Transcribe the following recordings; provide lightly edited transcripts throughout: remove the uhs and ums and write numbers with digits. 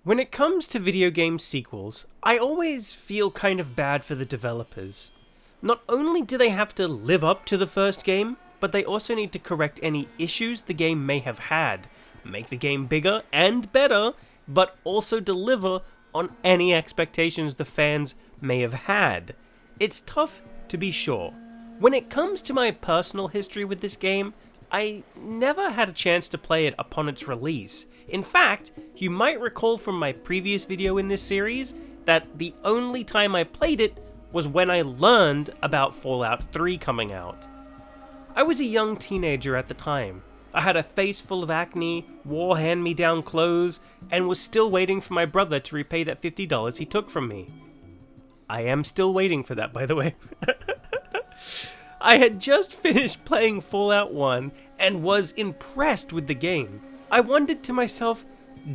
When it comes to video game sequels, I always feel kind of bad for the developers. Not only do they have to live up to the first game, but they also need to correct any issues the game may have had, make the game bigger and better, but also deliver on any expectations the fans may have had. It's tough to be sure. When it comes to my personal history with this game, I never had a chance to play it upon its release. In fact, you might recall from my previous video in this series that the only time I played it was when I learned about Fallout 3 coming out. I was a young teenager at the time. I had a face full of acne, wore hand-me-down clothes, and was still waiting for my brother to repay that $50 he took from me. I am still waiting for that, by the way. I had just finished playing Fallout 1 and was impressed with the game. I wondered to myself,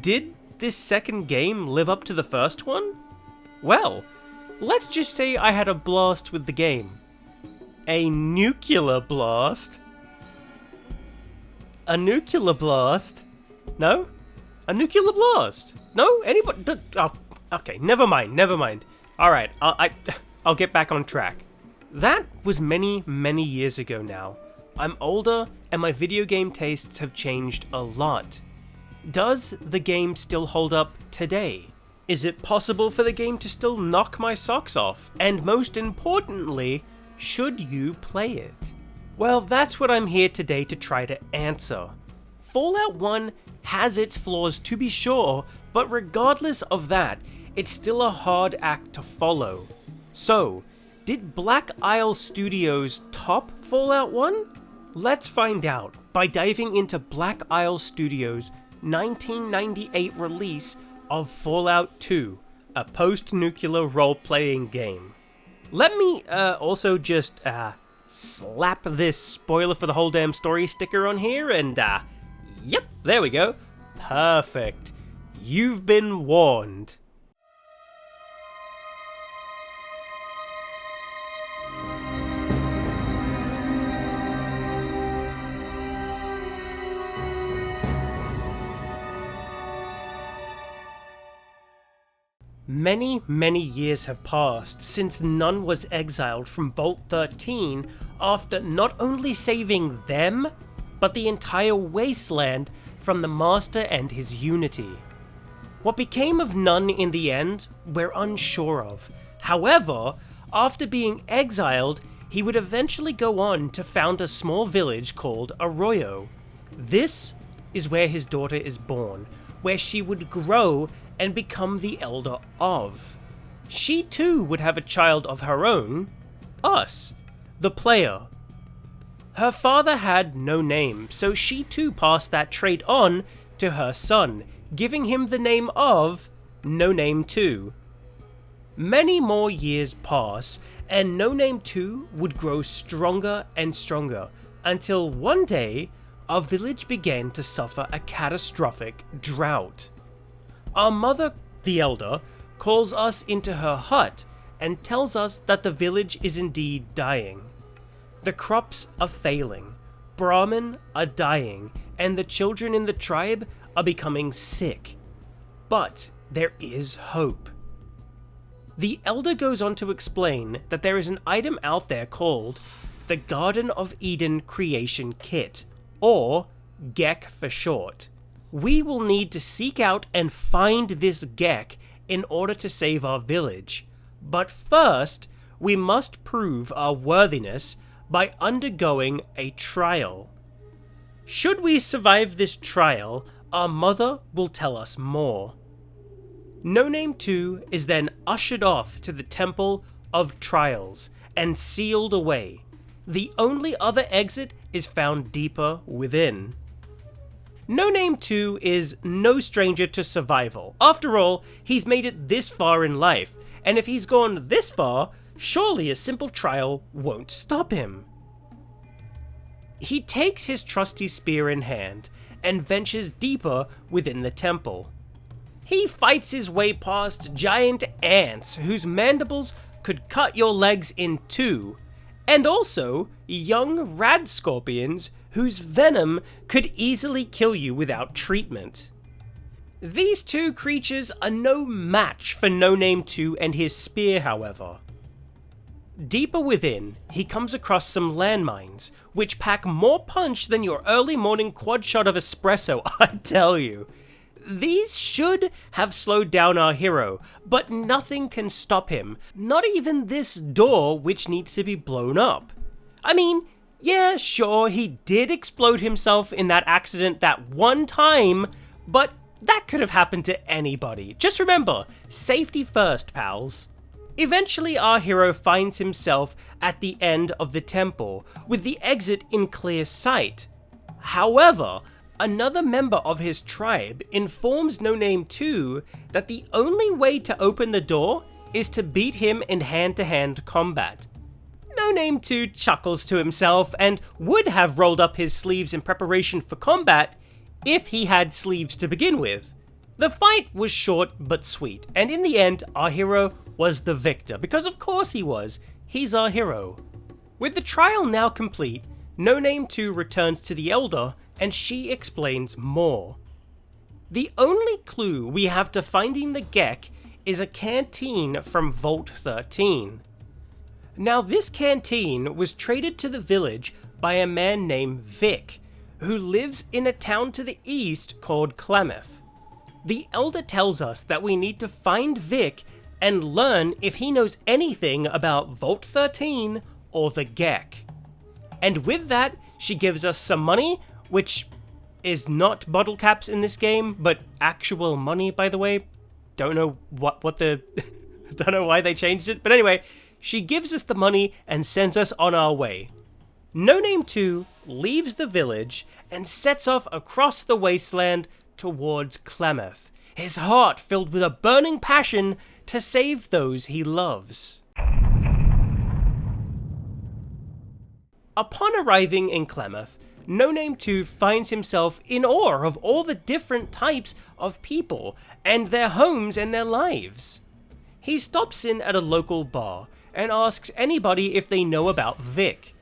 did this second game live up to the first one? Well, let's just say I had a blast with the game. A nuclear blast? A nuclear blast? No? A nuclear blast? No? Anybody? Oh, okay, never mind. Alright, I'll get back on track. That was many years ago now. I'm older, and my video game tastes have changed a lot. Does the game still hold up today? Is it possible for the game to still knock my socks off? And most importantly, should you play it? Well, that's what I'm here today to try to answer. Fallout 1 has its flaws to be sure, but regardless of that, it's still a hard act to follow. So, did Black Isle Studios top Fallout 1? Let's find out by diving into Black Isle Studios' 1998 release of Fallout 2, a post-nuclear role-playing game. Let me also just slap this spoiler for the whole damn story sticker on here and yep, there we go. Perfect. You've been warned. Many years have passed since None was exiled from Vault 13 after not only saving them, but the entire wasteland from the Master and his Unity. What became of None in the end, we're unsure of. However, after being exiled, he would eventually go on to found a small village called Arroyo. This is where his daughter is born, where she would grow and become the elder of. She too would have a child of her own, us, the player. Her father had no name, so she too passed that trait on to her son, giving him the name of No Name 2. Many more years pass, and No Name 2 would grow stronger and stronger, until one day, our village began to suffer a catastrophic drought. Our mother, the elder, calls us into her hut and tells us that the village is indeed dying. The crops are failing, Brahmin are dying, and the children in the tribe are becoming sick. But there is hope. The elder goes on to explain that there is an item out there called the Garden of Eden Creation Kit, or GEC for short. We will need to seek out and find this GEC in order to save our village. But first, we must prove our worthiness by undergoing a trial. Should we survive this trial, our mother will tell us more. No Name 2 is then ushered off to the Temple of Trials and sealed away. The only other exit is found deeper within. No Name 2 is no stranger to survival. After all, he's made it this far in life, and if he's gone this far, surely a simple trial won't stop him. He takes his trusty spear in hand and ventures deeper within the temple. He fights his way past giant ants whose mandibles could cut your legs in two, and also young rad scorpions whose venom could easily kill you without treatment. These two creatures are no match for No Name 2 and his spear, however. Deeper within, he comes across some landmines, which pack more punch than your early morning quad shot of espresso, I tell you. These should have slowed down our hero, but nothing can stop him, not even this door which needs to be blown up. I mean, yeah, sure, he did explode himself in that accident that one time, but that could have happened to anybody. Just remember, safety first, pals. Eventually, our hero finds himself at the end of the temple, with the exit in clear sight. However, another member of his tribe informs No Name 2 that the only way to open the door is to beat him in hand-to-hand combat. No Name 2 chuckles to himself and would have rolled up his sleeves in preparation for combat if he had sleeves to begin with. The fight was short but sweet, and in the end, our hero was the victor, because of course he was. He's our hero. With the trial now complete, No Name 2 returns to the Elder, and she explains more. The only clue we have to finding the Gecko is a canteen from Vault 13. Now this canteen was traded to the village by a man named Vic, who lives in a town to the east called Klamath. The Elder tells us that we need to find Vic and learn if he knows anything about Vault 13 or the Gecko. And with that, she gives us some money, which is not bottle caps in this game, but actual money, by the way. Don't know what the... don't know why they changed it, but anyway, she gives us the money and sends us on our way. No Name 2 leaves the village and sets off across the wasteland towards Klamath, his heart filled with a burning passion to save those he loves. Upon arriving in Klamath, No Name 2 finds himself in awe of all the different types of people and their homes and their lives. He stops in at a local bar and asks anybody if they know about Vic.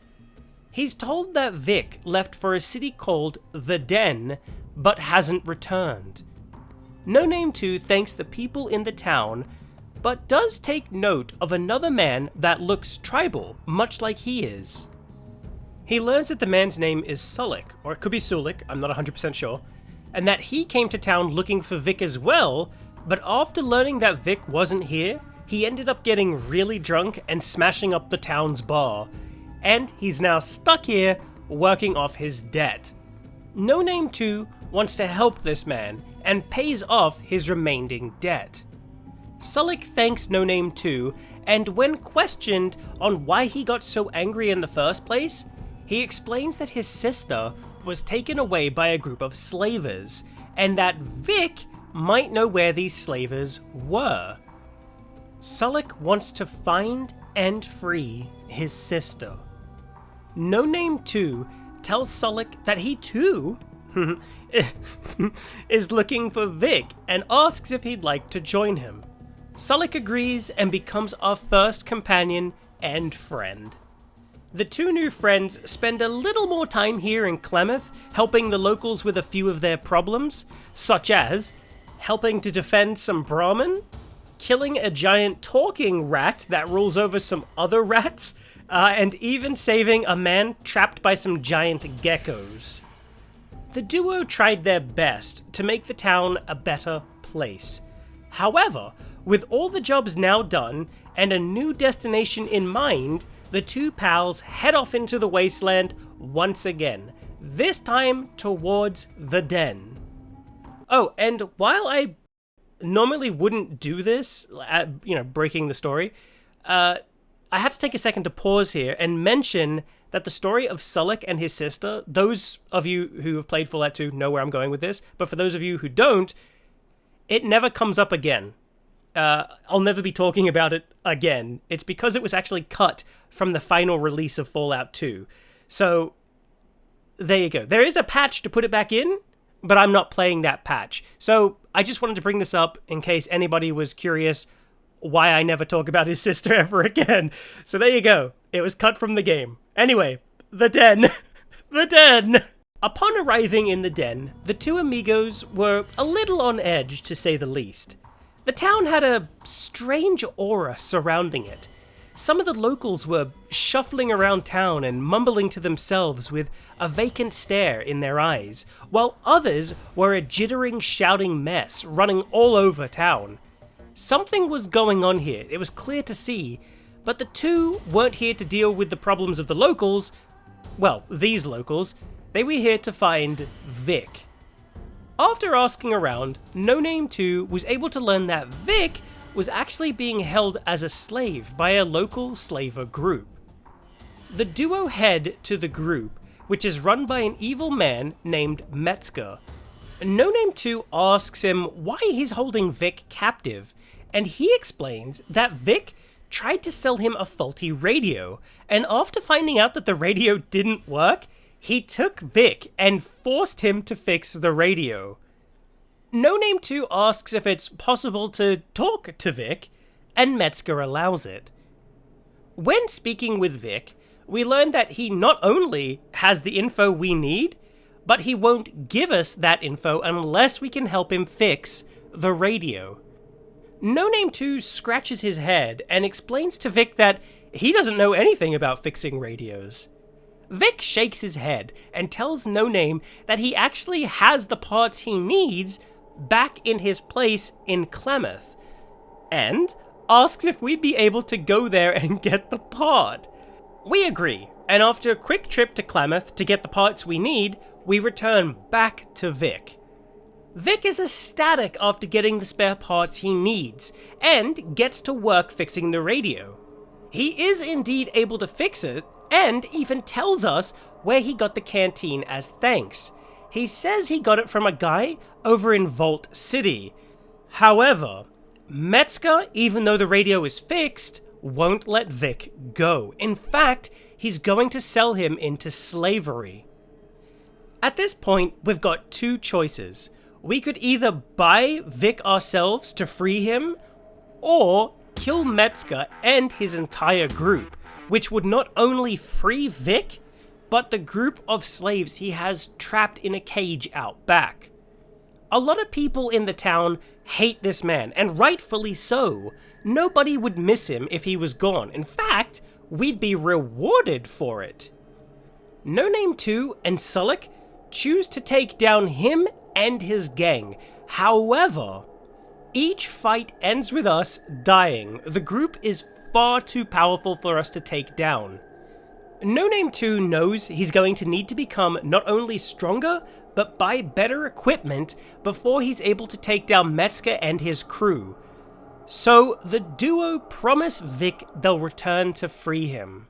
He's told that Vic left for a city called The Den, but hasn't returned. No Name 2 thanks the people in the town, but does take note of another man that looks tribal, much like he is. He learns that the man's name is Sulik, or it could be Sulik, I'm not 100% sure, and that he came to town looking for Vic as well, but after learning that Vic wasn't here, he ended up getting really drunk and smashing up the town's bar, and he's now stuck here working off his debt. No Name 2 wants to help this man and pays off his remaining debt. Sulik thanks No Name 2, and when questioned on why he got so angry in the first place, he explains that his sister was taken away by a group of slavers, and that Vic might know where these slavers were. Sulik wants to find and free his sister. No Name 2 tells Sulik that he too is looking for Vic and asks if he'd like to join him. Sulik agrees and becomes our first companion and friend. The two new friends spend a little more time here in Klamath, helping the locals with a few of their problems, such as helping to defend some Brahmin, killing a giant talking rat that rules over some other rats, and even saving a man trapped by some giant geckos. The duo tried their best to make the town a better place. However, with all the jobs now done and a new destination in mind, the two pals head off into the wasteland once again, this time towards the Den. Oh, and while I normally wouldn't do this, breaking the story, I have to take a second to pause here and mention that the story of Sulik and his sister, those of you who have played Fallout 2 know where I'm going with this, but for those of you who don't, it never comes up again. I'll never be talking about it again. It's because it was actually cut from the final release of Fallout 2. So, there you go. There is a patch to put it back in, but I'm not playing that patch. So, I just wanted to bring this up in case anybody was curious why I never talk about his sister ever again. So there you go. It was cut from the game. Anyway, the Den. The Den! Upon arriving in the den, the two amigos were a little on edge, to say the least. The town had a strange aura surrounding it. Some of the locals were shuffling around town and mumbling to themselves with a vacant stare in their eyes, while others were a jittering, shouting mess running all over town. Something was going on here, it was clear to see, but the two weren't here to deal with the problems of the locals. Well, these locals. They were here to find Vic. After asking around, No Name 2 was able to learn that Vic was actually being held as a slave by a local slaver group. The duo head to the group, which is run by an evil man named Misc. No Name 2 asks him why he's holding Vic captive, and he explains that Vic tried to sell him a faulty radio, and after finding out that the radio didn't work, he took Vic and forced him to fix the radio. No Name 2 asks if it's possible to talk to Vic, and Misc allows it. When speaking with Vic, we learn that he not only has the info we need, but he won't give us that info unless we can help him fix the radio. No Name 2 scratches his head and explains to Vic that he doesn't know anything about fixing radios. Vic shakes his head and tells No Name that he actually has the parts he needs back in his place in Klamath, and asks if we'd be able to go there and get the part. We agree, and after a quick trip to Klamath to get the parts we need, we return back to Vic. Vic is ecstatic after getting the spare parts he needs, and gets to work fixing the radio. He is indeed able to fix it, and even tells us where he got the canteen as thanks. He says he got it from a guy over in Vault City. However, Misc, even though the radio is fixed, won't let Vic go. In fact, he's going to sell him into slavery. At this point, we've got two choices. We could either buy Vic ourselves to free him, or kill Misc and his entire group, which would not only free Vic, but the group of slaves he has trapped in a cage out back. A lot of people in the town hate this man, and rightfully so. Nobody would miss him if he was gone. In fact, we'd be rewarded for it. No Name 2 and Sulik choose to take down him and his gang. However, each fight ends with us dying. The group is far too powerful for us to take down. No Name 2 knows he's going to need to become not only stronger, but buy better equipment before he's able to take down Misc and his crew. So the duo promise Vic they'll return to free him.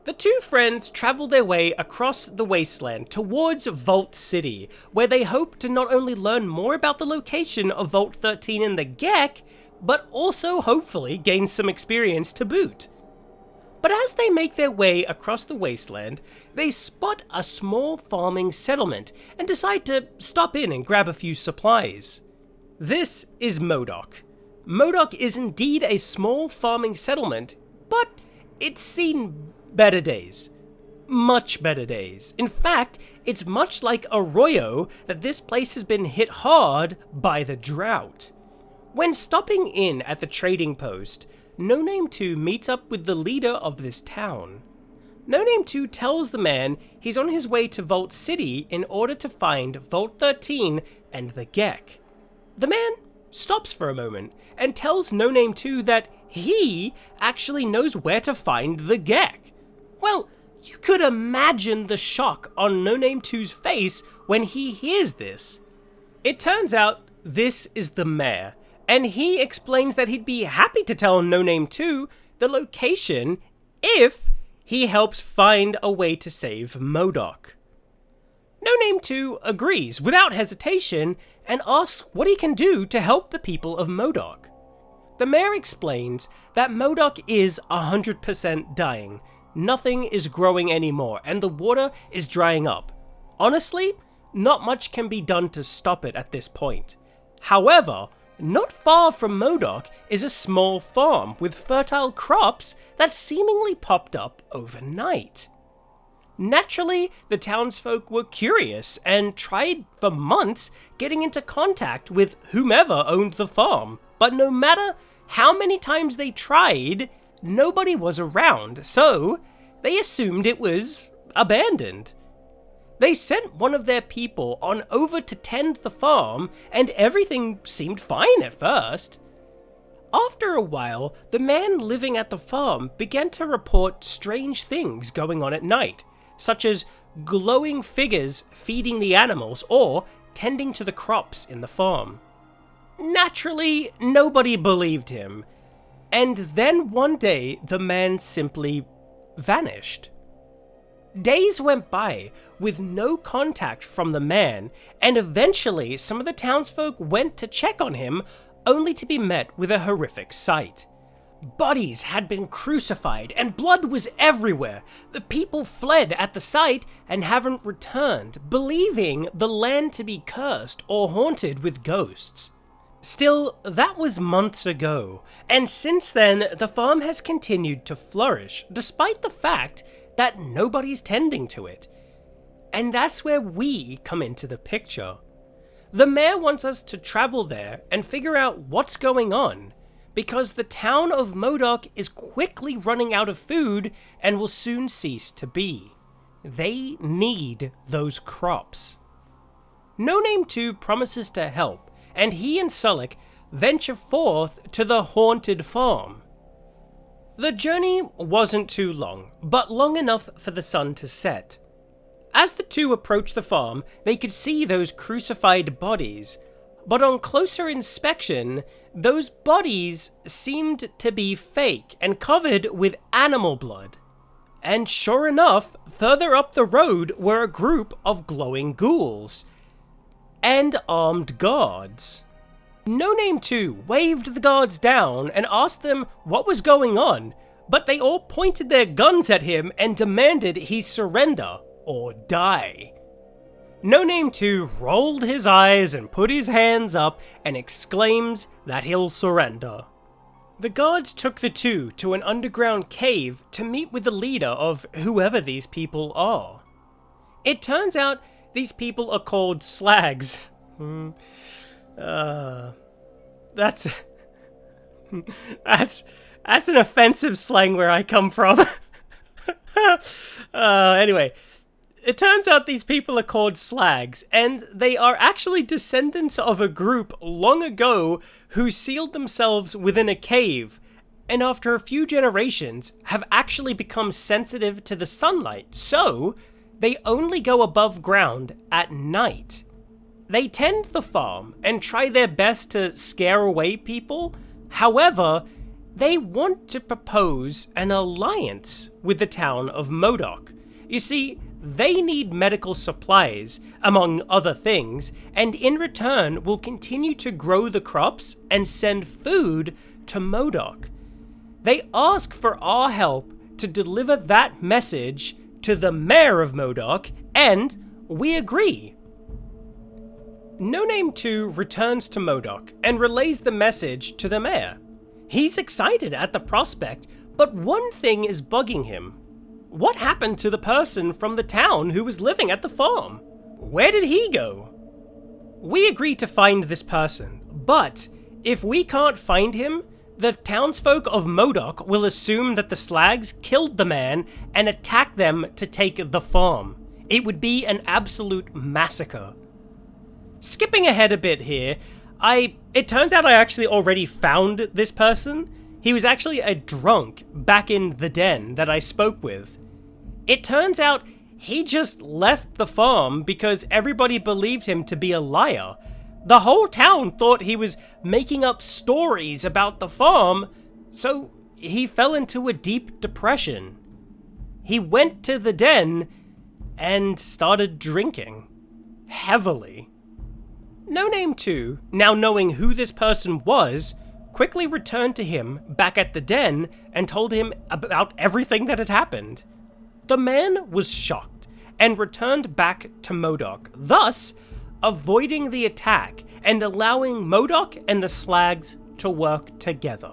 The two friends travel their way across the wasteland towards Vault City, where they hope to not only learn more about the location of Vault 13 in the Gecko, but also hopefully gain some experience to boot. But as they make their way across the wasteland, they spot a small farming settlement and decide to stop in and grab a few supplies. This is Modoc. Modoc is indeed a small farming settlement, but it's seen better days. Much better days. In fact, it's much like Arroyo that this place has been hit hard by the drought. When stopping in at the trading post, No Name 2 meets up with the leader of this town. No Name 2 tells the man he's on his way to Vault City in order to find Vault 13 and the Gecko. The man stops for a moment and tells No Name 2 that he actually knows where to find the Gecko. Well, you could imagine the shock on No Name 2's face when he hears this. It turns out this is the mayor, and he explains that he'd be happy to tell No Name 2 the location if he helps find a way to save Modoc. No Name 2 agrees without hesitation and asks what he can do to help the people of Modoc. The mayor explains that Modoc is 100% dying. Nothing is growing anymore, and the water is drying up. Honestly, not much can be done to stop it at this point. However, Not far from Modoc is a small farm with fertile crops that seemingly popped up overnight. Naturally, the townsfolk were curious and tried for months getting into contact with whomever owned the farm, but no matter how many times they tried, nobody was around, so they assumed it was abandoned. They sent one of their people on over to tend the farm, and everything seemed fine at first. After a while, the man living at the farm began to report strange things going on at night, such as glowing figures feeding the animals or tending to the crops in the farm. Naturally, nobody believed him, and then one day the man simply vanished. Days went by with no contact from the man, and eventually some of the townsfolk went to check on him, only to be met with a horrific sight. Bodies had been crucified and blood was everywhere. The people fled at the sight and haven't returned, believing the land to be cursed or haunted with ghosts. Still, that was months ago, and since then the farm has continued to flourish, despite the fact that nobody's tending to it. And that's where we come into the picture. The mayor wants us to travel there and figure out what's going on, because the town of Modoc is quickly running out of food and will soon cease to be. They need those crops. No Name 2 promises to help, and he and Sullick venture forth to the haunted farm. The journey wasn't too long, but long enough for the sun to set. As the two approached the farm, they could see those crucified bodies, but on closer inspection, those bodies seemed to be fake and covered with animal blood. And sure enough, further up the road were a group of glowing ghouls and armed guards. No Name 2 waved the guards down and asked them what was going on, but they all pointed their guns at him and demanded he surrender or die. No Name 2 rolled his eyes and put his hands up and exclaims that he'll surrender. The guards took the two to an underground cave to meet with the leader of whoever these people are. It turns out these people are called slags. That's an offensive slang where I come from. Anyway, it turns out these people are called slags, and they are actually descendants of a group long ago who sealed themselves within a cave, and after a few generations have actually become sensitive to the sunlight, so they only go above ground at night. They tend the farm and try their best to scare away people. However, they want to propose an alliance with the town of Modoc. You see, they need medical supplies, among other things, and in return will continue to grow the crops and send food to Modoc. They ask for our help to deliver that message to the mayor of Modoc, and we agree. No Name 2 returns to Modoc and relays the message to the mayor. He's excited at the prospect, but one thing is bugging him. What happened to the person from the town who was living at the farm? Where did he go? We agree to find this person, but if we can't find him, the townsfolk of Modoc will assume that the slags killed the man and attack them to take the farm. It would be an absolute massacre. Skipping ahead a bit here, it turns out I actually already found this person. He was actually a drunk back in the den that I spoke with. It turns out he just left the farm because everybody believed him to be a liar. The whole town thought he was making up stories about the farm, so he fell into a deep depression. He went to the den and started drinking heavily. No Name 2, now knowing who this person was, quickly returned to him back at the den and told him about everything that had happened. The man was shocked and returned back to Modoc, thus avoiding the attack and allowing Modoc and the Slags to work together.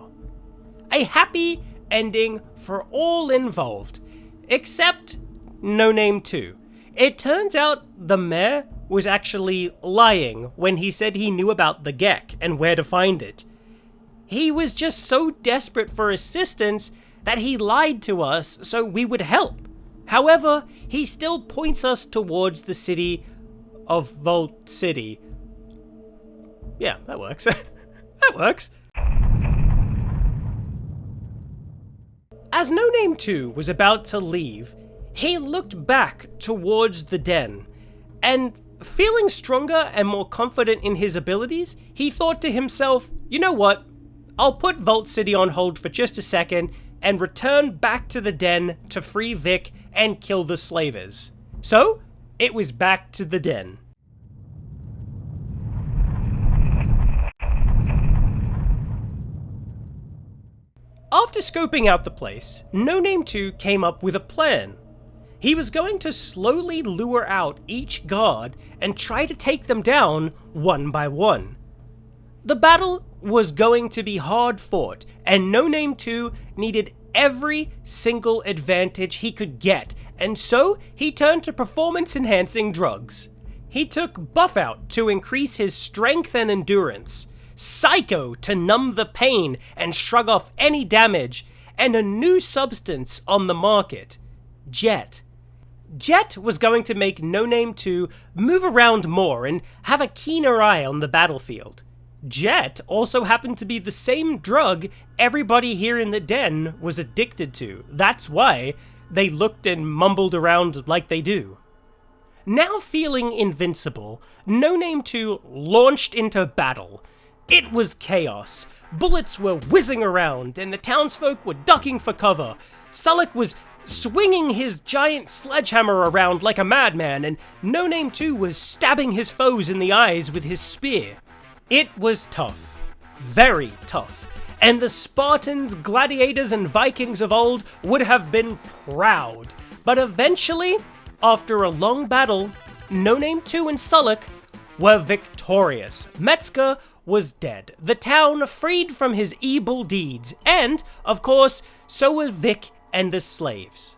A happy ending for all involved, except No Name 2. It turns out the mayor was actually lying when he said he knew about the Gecko and where to find it. He was just so desperate for assistance that he lied to us so we would help. However, he still points us towards the city of Vault City. Yeah, that works. That works. As No Name 2 was about to leave, he looked back towards the den, and feeling stronger and more confident in his abilities, he thought to himself, you know what, I'll put Vault City on hold for just a second and return back to the den to free Vic and kill the slavers. So, it was back to the den. After scoping out the place, No Name 2 came up with a plan. He was going to slowly lure out each guard and try to take them down one by one. The battle was going to be hard fought, and No Name 2 needed every single advantage he could get, and so he turned to performance-enhancing drugs. He took Buff Out to increase his strength and endurance, Psycho to numb the pain and shrug off any damage, and a new substance on the market, Jet. Jet was going to make No Name 2 move around more and have a keener eye on the battlefield. Jet also happened to be the same drug everybody here in the den was addicted to. That's why they looked and mumbled around like they do. Now feeling invincible, No Name 2 launched into battle. It was chaos. Bullets were whizzing around, and the townsfolk were ducking for cover. Sullick was swinging his giant sledgehammer around like a madman, and No Name 2 was stabbing his foes in the eyes with his spear. It was tough. Very tough. And the Spartans, gladiators, and Vikings of old would have been proud. But eventually, after a long battle, No Name 2 and Sullick were victorious. Misc was dead, the town freed from his evil deeds, and, of course, so was Vic and the slaves.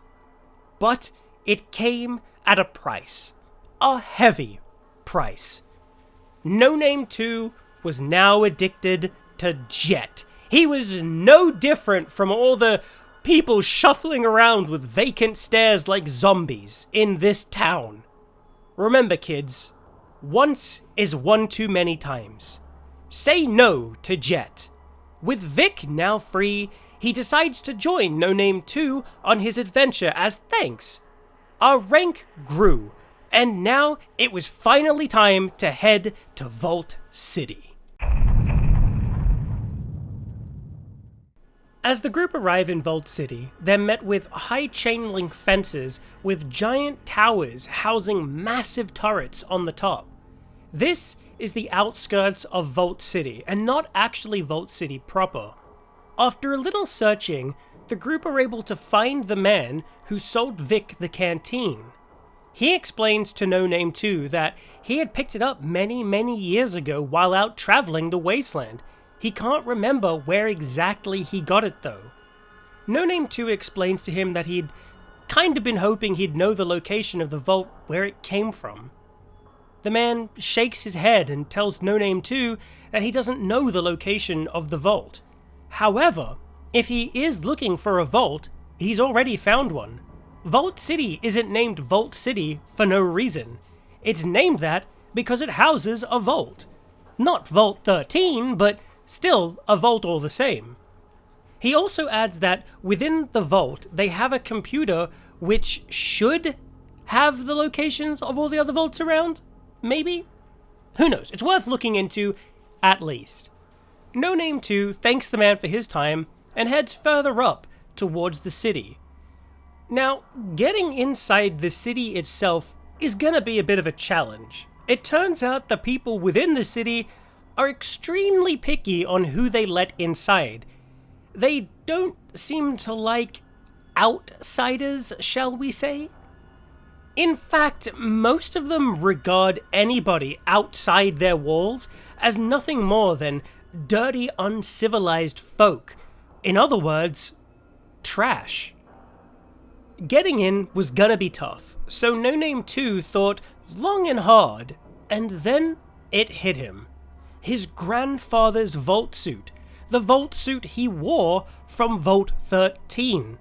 But it came at a price. A heavy price. No Name 2 was now addicted to Jet. He was no different from all the people shuffling around with vacant stares like zombies in this town. Remember, kids, once is one too many times. Say no to Jet. With Vic now free, he decides to join No Name 2 on his adventure as thanks. Our rank grew, and now it was finally time to head to Vault City. As the group arrive in Vault City, they're met with high chain link fences with giant towers housing massive turrets on the top. This is the outskirts of Vault City, and not actually Vault City proper. After a little searching, the group are able to find the man who sold Vic the canteen. He explains to No Name 2 that he had picked it up many years ago while out traveling the wasteland. He can't remember where exactly he got it though. No Name 2 explains to him that he'd kind of been hoping he'd know the location of the vault where it came from. The man shakes his head and tells No Name 2 that he doesn't know the location of the vault. However, if he is looking for a vault, he's already found one. Vault City isn't named Vault City for no reason. It's named that because it houses a vault. Not Vault 13, but still a vault all the same. He also adds that within the vault, they have a computer which should have the locations of all the other vaults around? Maybe? Who knows? It's worth looking into, at least. No Name 2 thanks the man for his time and heads further up towards the city. Now, getting inside the city itself is gonna be a bit of a challenge. It turns out the people within the city are extremely picky on who they let inside. They don't seem to like outsiders, shall we say? In fact, most of them regard anybody outside their walls as nothing more than dirty, uncivilized folk. In other words, trash. Getting in was gonna be tough, so No Name 2 thought long and hard, and then it hit him. His grandfather's vault suit, the vault suit he wore from Vault 13.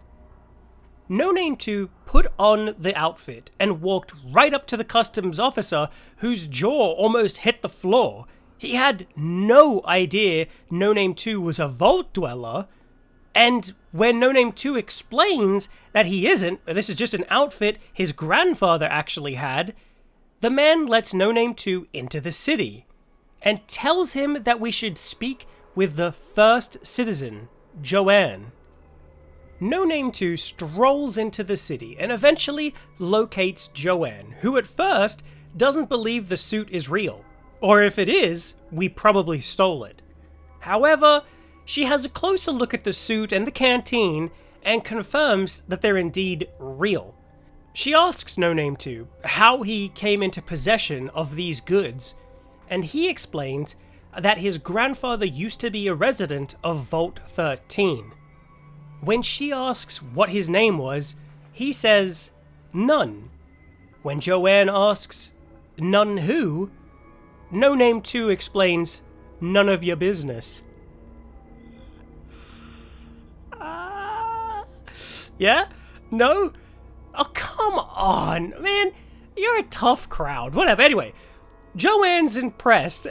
No Name 2 put on the outfit and walked right up to the customs officer, whose jaw almost hit the floor. He had no idea No Name 2 was a vault dweller, and when No Name 2 explains that he isn't, this is just an outfit his grandfather actually had, the man lets No Name 2 into the city and tells him that we should speak with the first citizen, Joanne. No Name 2 strolls into the city and eventually locates Joanne, who at first doesn't believe the suit is real, or if it is, we probably stole it. However, she has a closer look at the suit and the canteen and confirms that they're indeed real. She asks No Name 2 how he came into possession of these goods, and he explains that his grandfather used to be a resident of Vault 13. When she asks what his name was, he says, none. When Joanne asks, none who? No Name 2 explains, none of your business. Yeah? No? Oh, come on, man. You're a tough crowd. Whatever. Anyway, Joanne's impressed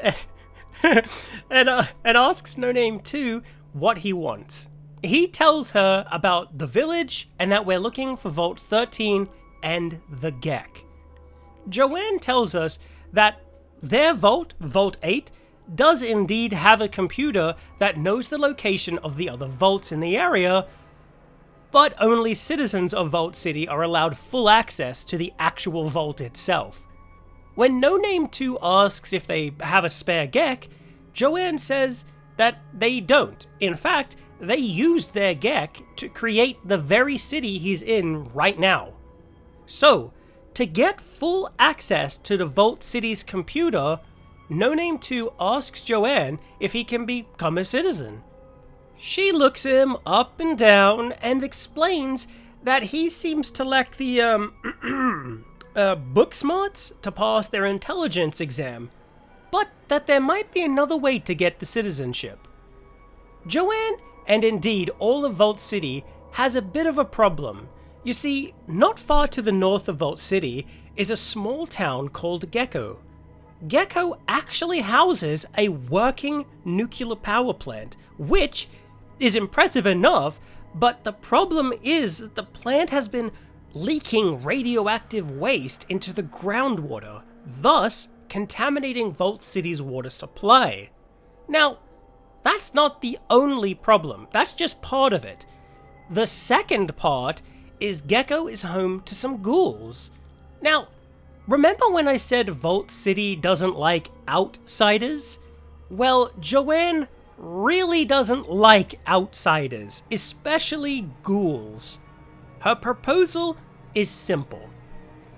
and asks No Name 2 what he wants. He tells her about the village and that we're looking for Vault 13 and the Gecko. Joanne tells us that their vault, Vault 8, does indeed have a computer that knows the location of the other vaults in the area, but only citizens of Vault City are allowed full access to the actual vault itself. When No Name 2 asks if they have a spare Gecko, Joanne says that they don't. In fact, they used their Gecko to create the very city he's in right now. So, to get full access to the Vault City's computer, No Name 2 asks Joanne if he can become a citizen. She looks him up and down and explains that he seems to lack the, book smarts to pass their intelligence exam, but that there might be another way to get the citizenship. Joanne, and indeed all of Vault City, has a bit of a problem. You see, not far to the north of Vault City is a small town called Gecko. Gecko actually houses a working nuclear power plant, which is impressive enough, but the problem is that the plant has been leaking radioactive waste into the groundwater, thus contaminating Vault City's water supply. Now, that's not the only problem, that's just part of it. The second part is Gecko is home to some ghouls. Now, remember when I said Vault City doesn't like outsiders? Well, Joanne really doesn't like outsiders, especially ghouls. Her proposal is simple.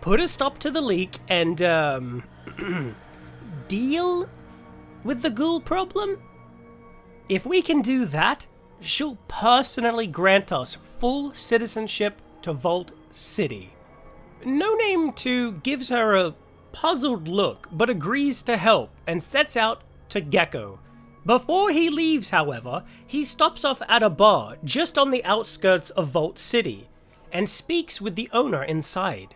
Put a stop to the leak and, deal with the ghoul problem? If we can do that, she'll personally grant us full citizenship to Vault City. No Name 2 gives her a puzzled look, but agrees to help and sets out to Gecko. Before he leaves, however, he stops off at a bar just on the outskirts of Vault City and speaks with the owner inside.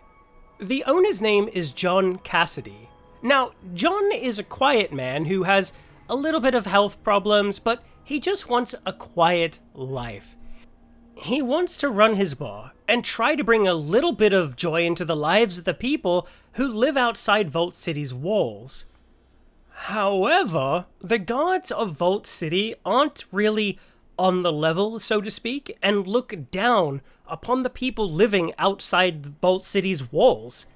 The owner's name is John Cassidy. Now, John is a quiet man who has a little bit of health problems, but he just wants a quiet life. He wants to run his bar and try to bring a little bit of joy into the lives of the people who live outside Vault City's walls. However, the guards of Vault City aren't really on the level, so to speak, and look down upon the people living outside Vault City's walls.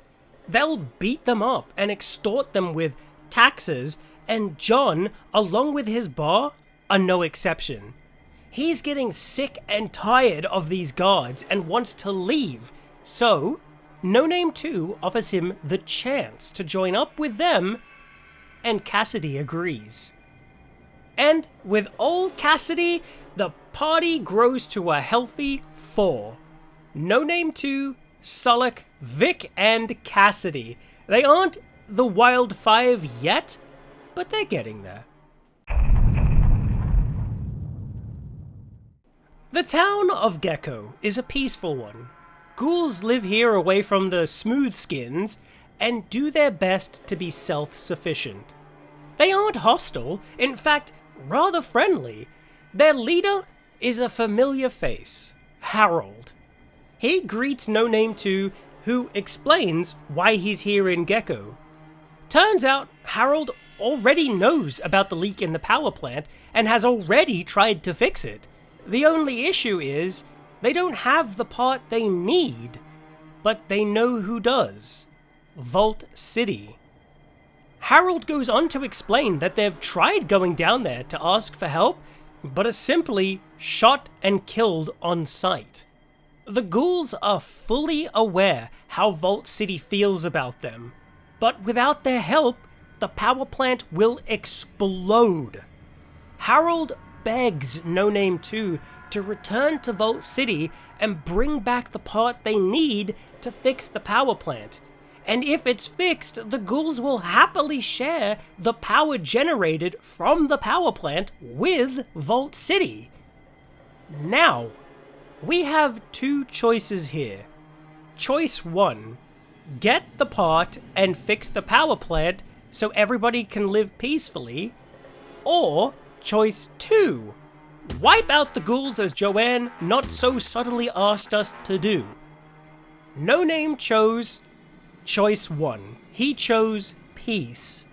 They'll beat them up and extort them with taxes, and John, along with his bar, are no exception. He's getting sick and tired of these guards and wants to leave, so No Name 2 offers him the chance to join up with them, and Cassidy agrees. And with old Cassidy, the party grows to a healthy 4. No Name 2, Sullick, Vic, and Cassidy. They aren't the Wild 5 yet, but they're getting there. The town of Gecko is a peaceful one. Ghouls live here away from the smooth skins and do their best to be self-sufficient. They aren't hostile, in fact, rather friendly. Their leader is a familiar face, Harold. He greets No Name 2, who explains why he's here in Gecko. Turns out Harold already knows about the leak in the power plant and has already tried to fix it. The only issue is they don't have the part they need, but they know who does. Vault City. Harold goes on to explain that they've tried going down there to ask for help, but are simply shot and killed on sight. The ghouls are fully aware how Vault City feels about them, but without their help, the power plant will explode. Harold begs No Name 2 to return to Vault City and bring back the part they need to fix the power plant. And if it's fixed, the ghouls will happily share the power generated from the power plant with Vault City. Now, we have 2 choices here. Choice 1, get the part and fix the power plant so everybody can live peacefully. Or choice 2, wipe out the ghouls as Joanne not so subtly asked us to do. No Name chose choice 1. He chose peace.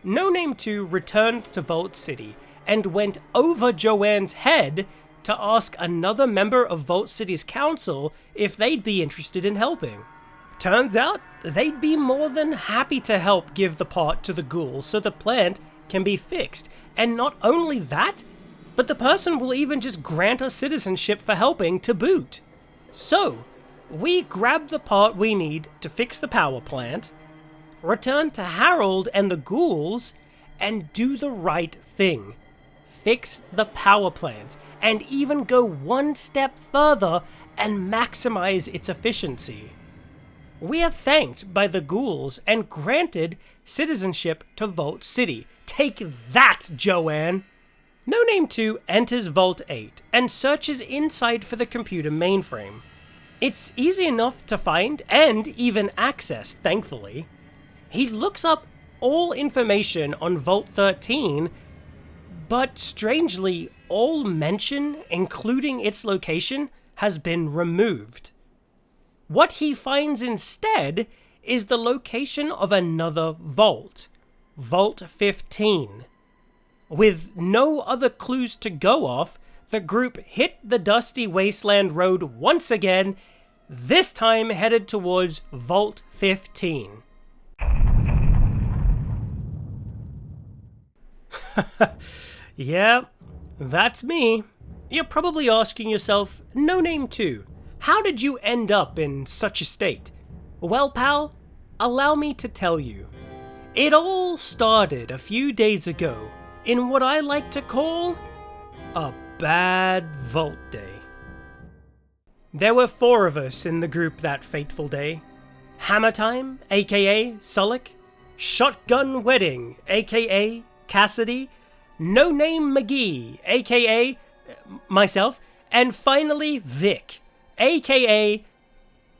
No Name 2 returned to Vault City and went over Joanne's head to ask another member of Vault City's council if they'd be interested in helping. Turns out they'd be more than happy to help give the part to the ghoul so the plant can be fixed. And not only that, but the person will even just grant us citizenship for helping to boot. So, we grab the part we need to fix the power plant, return to Harold and the ghouls, and do the right thing. Fix the power plant, and even go one step further and maximize its efficiency. We are thanked by the ghouls and granted citizenship to Vault City. Take that, Joanne! No Name 2 enters Vault 8 and searches inside for the computer mainframe. It's easy enough to find and even access, thankfully. He looks up all information on Vault 13, but strangely, all mention, including its location, has been removed. What he finds instead is the location of another vault, Vault 15. With no other clues to go off, the group hit the dusty wasteland road once again, this time headed towards Vault 15. Yeah, that's me. You're probably asking yourself, No Name 2, how did you end up in such a state? Well, pal, allow me to tell you. It all started a few days ago in what I like to call a bad vault day. There were 4 of us in the group that fateful day. Hammer Time, aka Sullick, Shotgun Wedding, aka Cassidy, No Name McGee, aka myself, and finally Vic, aka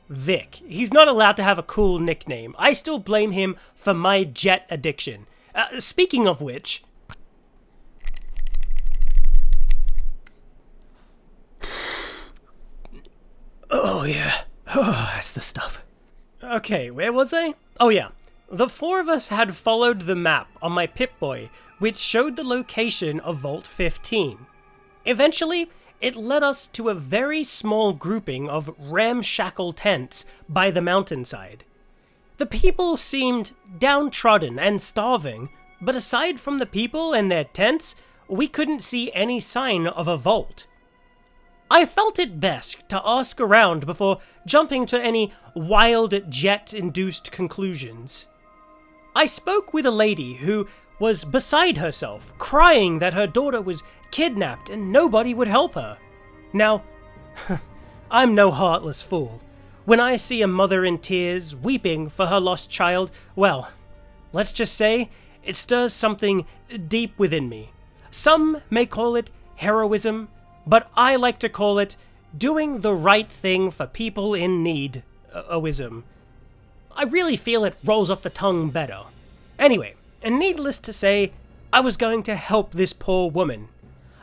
Vic. He's not allowed to have a cool nickname. I still blame him for my jet addiction. Speaking of which... Oh yeah, oh, that's the stuff. Okay, where was I? Oh yeah, the 4 of us had followed the map on my Pip-Boy, which showed the location of Vault 15. Eventually, it led us to a very small grouping of ramshackle tents by the mountainside. The people seemed downtrodden and starving, but aside from the people and their tents, we couldn't see any sign of a vault. I felt it best to ask around before jumping to any wild jet-induced conclusions. I spoke with a lady who was beside herself, crying that her daughter was kidnapped and nobody would help her. Now, I'm no heartless fool. When I see a mother in tears, weeping for her lost child, well, let's just say it stirs something deep within me. Some may call it heroism, but I like to call it doing the right thing for people in need. Oism. I really feel it rolls off the tongue better. Anyway, and needless to say, I was going to help this poor woman.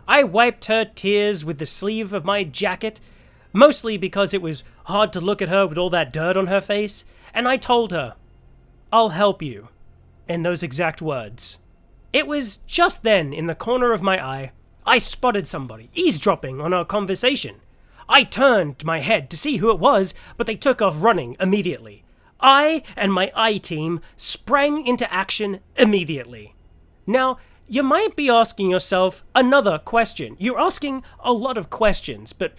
I wiped her tears with the sleeve of my jacket, mostly because it was hard to look at her with all that dirt on her face, and I told her, "I'll help you," in those exact words. It was just then, in the corner of my eye, I spotted somebody eavesdropping on our conversation. I turned my head to see who it was, but they took off running immediately. I and my I-team sprang into action immediately. Now, you might be asking yourself another question. You're asking a lot of questions, but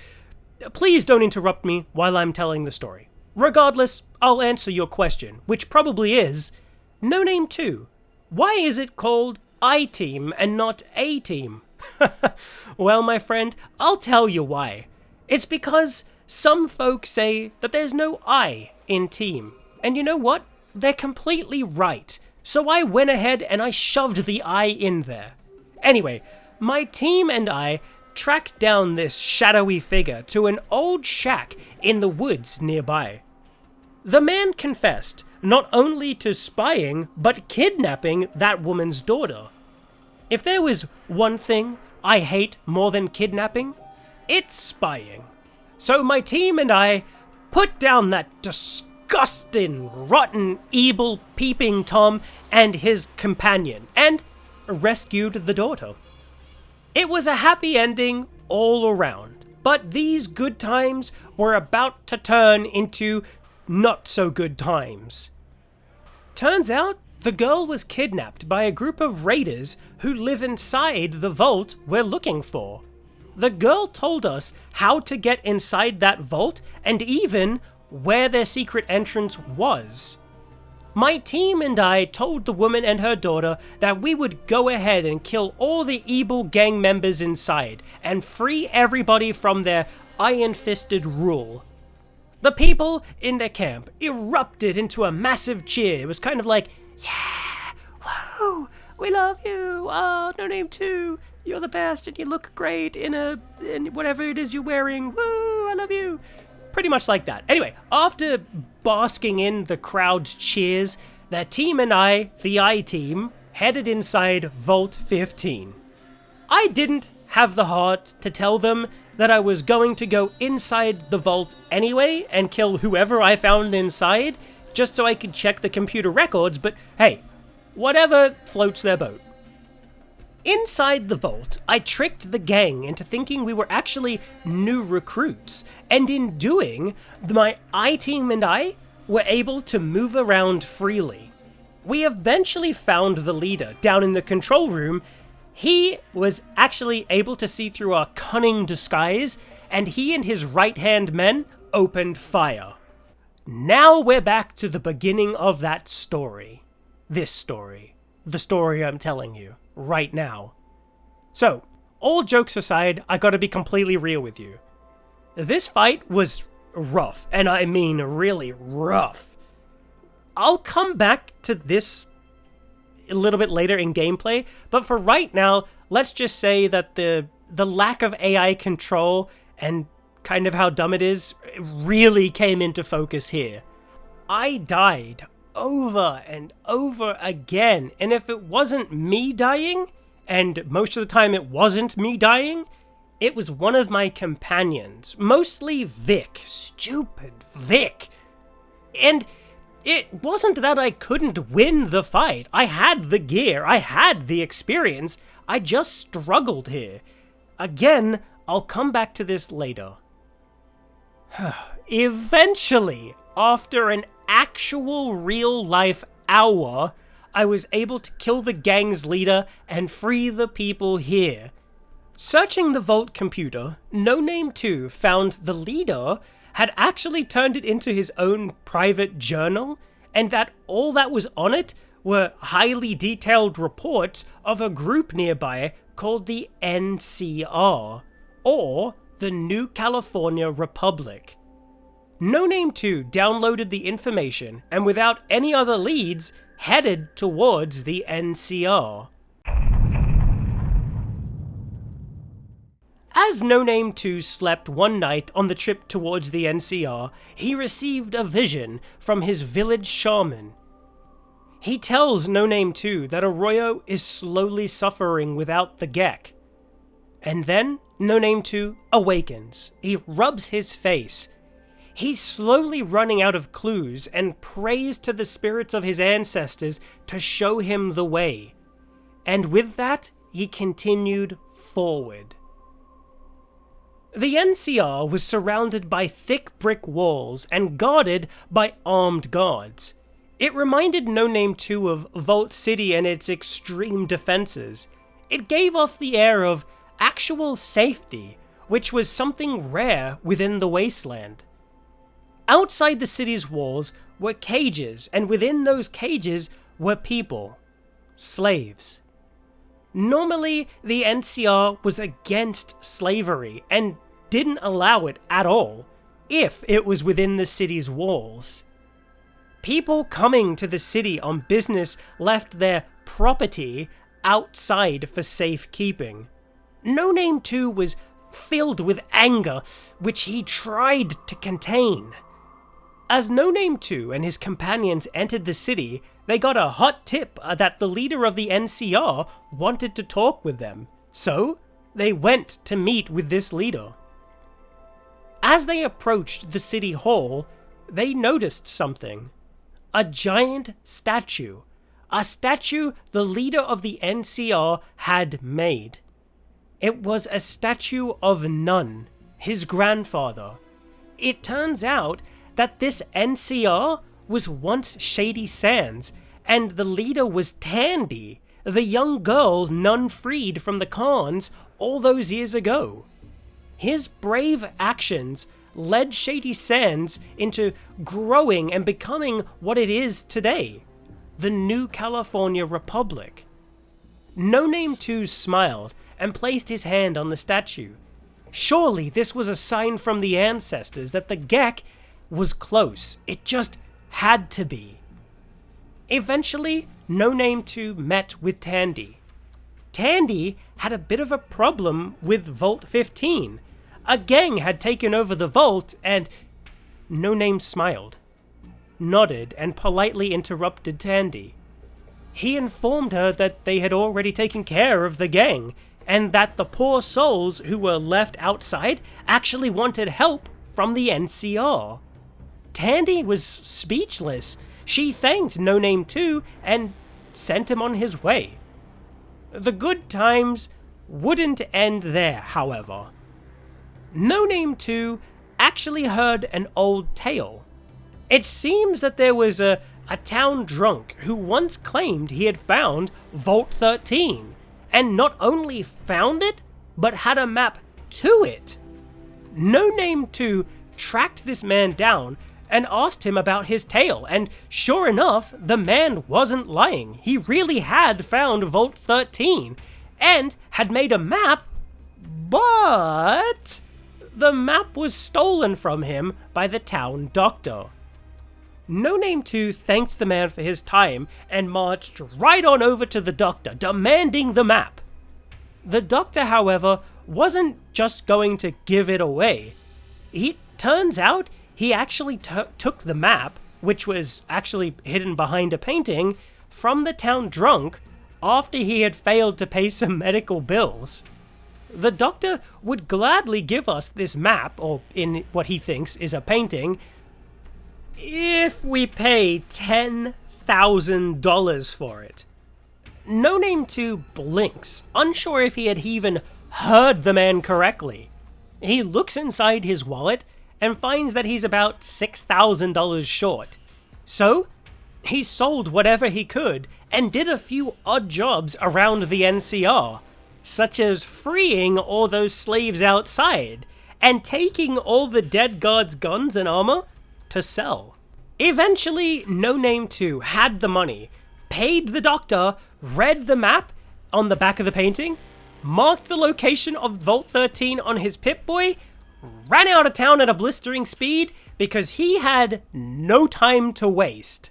please don't interrupt me while I'm telling the story. Regardless, I'll answer your question, which probably is, No Name 2, why is it called I-team and not A-team? Well, my friend, I'll tell you why. It's because some folks say that there's no I in team. And you know what? They're completely right. So I went ahead and I shoved the I in there. Anyway, my team and I tracked down this shadowy figure to an old shack in the woods nearby. The man confessed not only to spying, but kidnapping that woman's daughter. If there was one thing I hate more than kidnapping, it's spying. So my team and I put down that disgusting, rotten, evil, peeping Tom and his companion, and rescued the daughter. It was a happy ending all around, but these good times were about to turn into not so good times. Turns out, the girl was kidnapped by a group of raiders who live inside the vault we're looking for. The girl told us how to get inside that vault and even where their secret entrance was. My team and I told the woman and her daughter that we would go ahead and kill all the evil gang members inside and free everybody from their iron-fisted rule. The people in their camp erupted into a massive cheer. It was kind of like, "Yeah! Woo! We love you! Oh, No Name 2! You're the best and you look great in whatever it is you're wearing. Woo! I love you!" Pretty much like that. Anyway, after basking in the crowd's cheers, the team and I, the I-team, headed inside Vault 15. I didn't have the heart to tell them that I was going to go inside the vault anyway and kill whoever I found inside, just so I could check the computer records, but hey, whatever floats their boat. Inside the vault, I tricked the gang into thinking we were actually new recruits, and in doing, my I-team and I were able to move around freely. We eventually found the leader down in the control room. He was actually able to see through our cunning disguise, and he and his right-hand men opened fire. Now we're back to the beginning of that story. This story. The story I'm telling you right now. So, all jokes aside, I gotta be completely real with you. This fight was rough, and I mean really rough. I'll come back to this a little bit later in gameplay, but for right now, let's just say that the lack of AI control and kind of how dumb it is really came into focus here. I died over and over again, and if it wasn't me dying, and most of the time it wasn't me dying, it was one of my companions, mostly Vic, stupid Vic. And it wasn't that I couldn't win the fight. I had the gear, I had the experience, I just struggled here. Again, I'll come back to this later. Eventually, after an actual real-life hour, I was able to kill the gang's leader and free the people here. Searching the vault computer, No Name 2 found the leader had actually turned it into his own private journal, and that all that was on it were highly detailed reports of a group nearby called the N.C.R, or the New California Republic. No Name 2 downloaded the information and without any other leads, headed towards the N.C.R. As No Name 2 slept one night on the trip towards the N.C.R, he received a vision from his village shaman. He tells No Name 2 that Arroyo is slowly suffering without the Gecko. And then No Name 2 awakens. He rubs his face. He's slowly running out of clues and prays to the spirits of his ancestors to show him the way. And with that, he continued forward. The N.C.R. was surrounded by thick brick walls and guarded by armed guards. It reminded No Name 2 of Vault City and its extreme defenses. It gave off the air of actual safety, which was something rare within the wasteland. Outside the city's walls were cages, and within those cages were people. Slaves. Normally, the N.C.R. was against slavery and didn't allow it at all, if it was within the city's walls. People coming to the city on business left their property outside for safekeeping. No Name 2 was filled with anger, which he tried to contain. As No Name 2 and his companions entered the city, they got a hot tip that the leader of the N.C.R. wanted to talk with them, so they went to meet with this leader. As they approached the city hall, they noticed something. A giant statue. A statue the leader of the N.C.R. had made. It was a statue of Nun, his grandfather. It turns out that this N.C.R. was once Shady Sands, and the leader was Tandy, the young girl Nun freed from the Khans all those years ago. His brave actions led Shady Sands into growing and becoming what it is today, the New California Republic. No Name 2 smiled and placed his hand on the statue. Surely this was a sign from the ancestors that the Gecko was close. It just had to be. Eventually, No Name 2 met with Tandy. Tandy had a bit of a problem with Vault 15. A gang had taken over the vault and... No Name smiled, nodded, and politely interrupted Tandy. He informed her that they had already taken care of the gang, and that the poor souls who were left outside actually wanted help from the N.C.R. Tandy was speechless. She thanked No Name 2 and sent him on his way. The good times wouldn't end there, however. No Name 2 actually heard an old tale. It seems that there was a town drunk who once claimed he had found Vault 13, and not only found it, but had a map to it. No Name 2 tracked this man down and asked him about his tale, and sure enough, the man wasn't lying. He really had found Vault 13, and had made a map, but the map was stolen from him by the town doctor. No Name 2 thanked the man for his time and marched right on over to the doctor, demanding the map. The doctor, however, wasn't just going to give it away. It turns out he actually took the map, which was actually hidden behind a painting, from the town drunk after he had failed to pay some medical bills. The doctor would gladly give us this map, or in what he thinks is a painting, if we pay $10,000 for it. No Name 2 blinks, unsure if he had even heard the man correctly. He looks inside his wallet and finds that he's about $6,000 short. So, he sold whatever he could and did a few odd jobs around the N.C.R. such as freeing all those slaves outside and taking all the dead guards' guns and armor to sell. Eventually, No Name 2 had the money, paid the doctor, read the map on the back of the painting, marked the location of Vault 13 on his Pip-Boy, ran out of town at a blistering speed because he had no time to waste.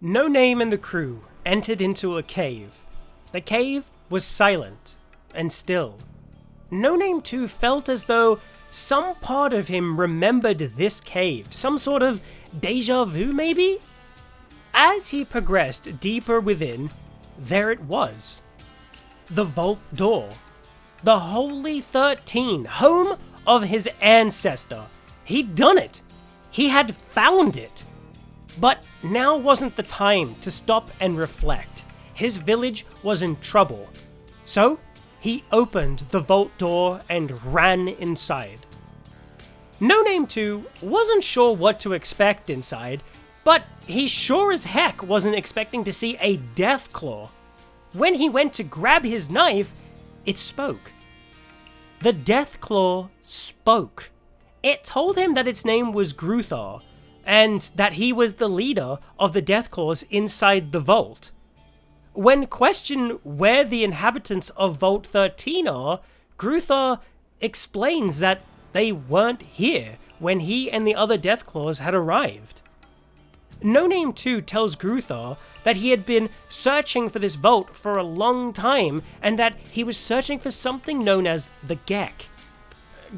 No Name and the crew entered into a cave. The cave was silent and still. No Name 2 felt as though some part of him remembered this cave, some sort of deja vu maybe? As he progressed deeper within, there it was. The vault door. The Holy 13, home of his ancestor. He'd done it. He had found it. But now wasn't the time to stop and reflect. His village was in trouble. So, he opened the vault door and ran inside. No Name 2 wasn't sure what to expect inside, but he sure as heck wasn't expecting to see a death claw. When he went to grab his knife, it spoke. The death claw spoke. It told him that its name was Gruthar, and that he was the leader of the Deathclaws inside the vault. When questioned where the inhabitants of Vault 13 are, Gruthar explains that they weren't here when he and the other Deathclaws had arrived. No Name 2 tells Gruthar that he had been searching for this vault for a long time and that he was searching for something known as the Gecko.